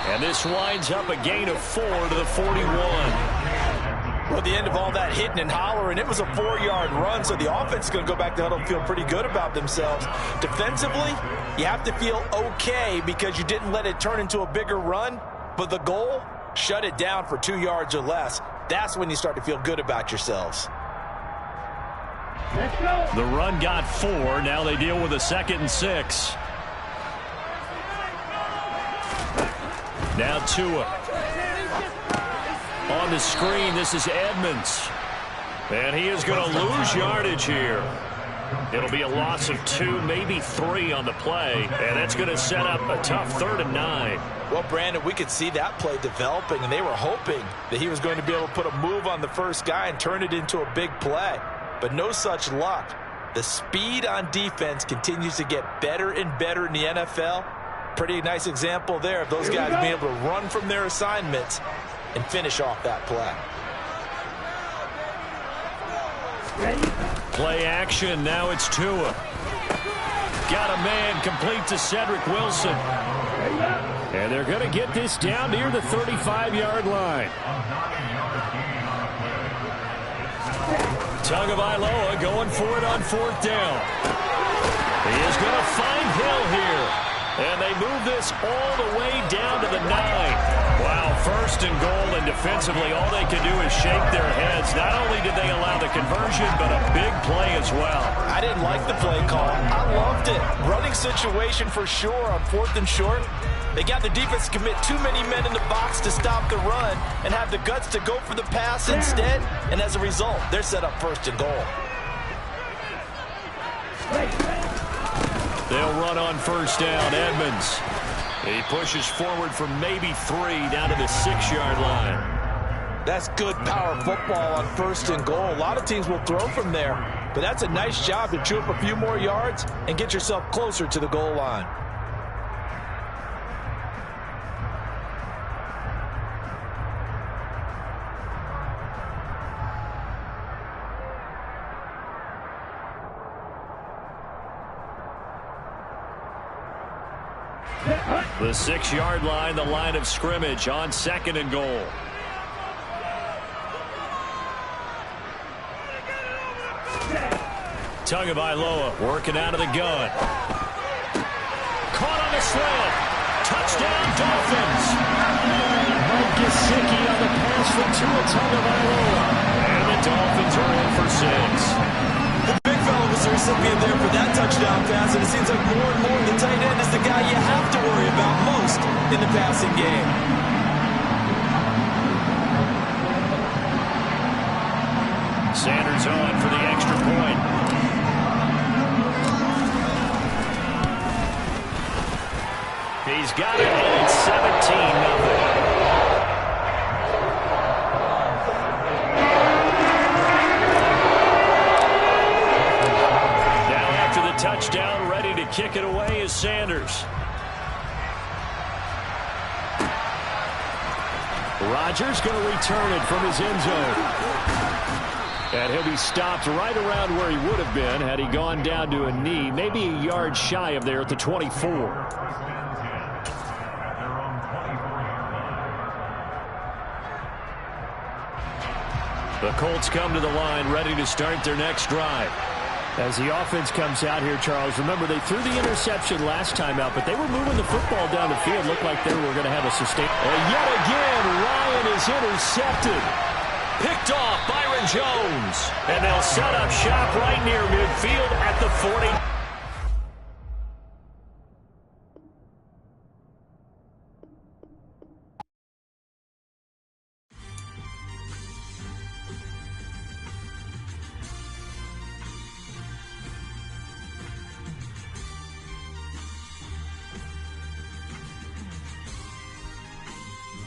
And this winds up a gain of 4 to the 41. Well, at the end of all that hitting and hollering, it was a 4-yard run, so the offense is going to go back to huddle and feel pretty good about themselves. Defensively, you have to feel okay because you didn't let it turn into a bigger run, but the goal, shut it down for 2 yards or less. That's when you start to feel good about yourselves. Let's go. The run got 4. Now they deal with a 2nd and 6. Now Tua. On the screen, this is Edmonds. And he is going to lose yardage here. It'll be a loss of 2, maybe 3 on the play. And that's going to set up a tough 3rd and 9. Well, Brandon, we could see that play developing, and they were hoping that he was going to be able to put a move on the first guy and turn it into a big play. But no such luck. The speed on defense continues to get better and better in the NFL. Pretty nice example there of those guys being able to run from their assignments and finish off that play. Play action. Now it's Tua. Got a man complete to Cedric Wilson. And they're going to get this down near the 35-yard line. Tagovailoa going for it on 4th down. He is going to find Hill here. And they move this all the way down to the 9. Wow, 1st and goal, and defensively all they can do is shake their heads. Not only did they allow the conversion, but a big play as well. I didn't like the play call. I loved it. Running situation for sure on 4th and short. They got the defense to commit too many men in the box to stop the run and have the guts to go for the pass instead. And as a result, they're set up 1st and goal. They'll run on 1st down. Edmonds. He pushes forward for maybe 3 down to the 6-yard line. That's good power football on 1st and goal. A lot of teams will throw from there, but that's a nice job to chew up a few more yards and get yourself closer to the goal line. The 6-yard line, the line of scrimmage on 2nd and goal. Tagovailoa working out of the gun. Caught on the slant. Touchdown, Dolphins. Mike Gesicki on the pass from Tua Tagovailoa. And the Dolphins are in for 6. The big fella was the recipient there for that touchdown pass, and it seems like more and more the tight end is the guy you have to worry about most in the passing game. Sanders on for the extra point. He's got it, and it's 17-0. Touchdown, ready to kick it away is Sanders. Rodgers going to return it from his end zone. And he'll be stopped right around where he would have been had he gone down to a knee, maybe a yard shy of there at the 24. The Colts come to the line, ready to start their next drive. As the offense comes out here, Charles, remember they threw the interception last time out, but they were moving the football down the field. Looked like they were going to have a sustain. And yet again, Ryan is intercepted. Picked off Byron Jones. And they'll set up shop right near midfield at the 40.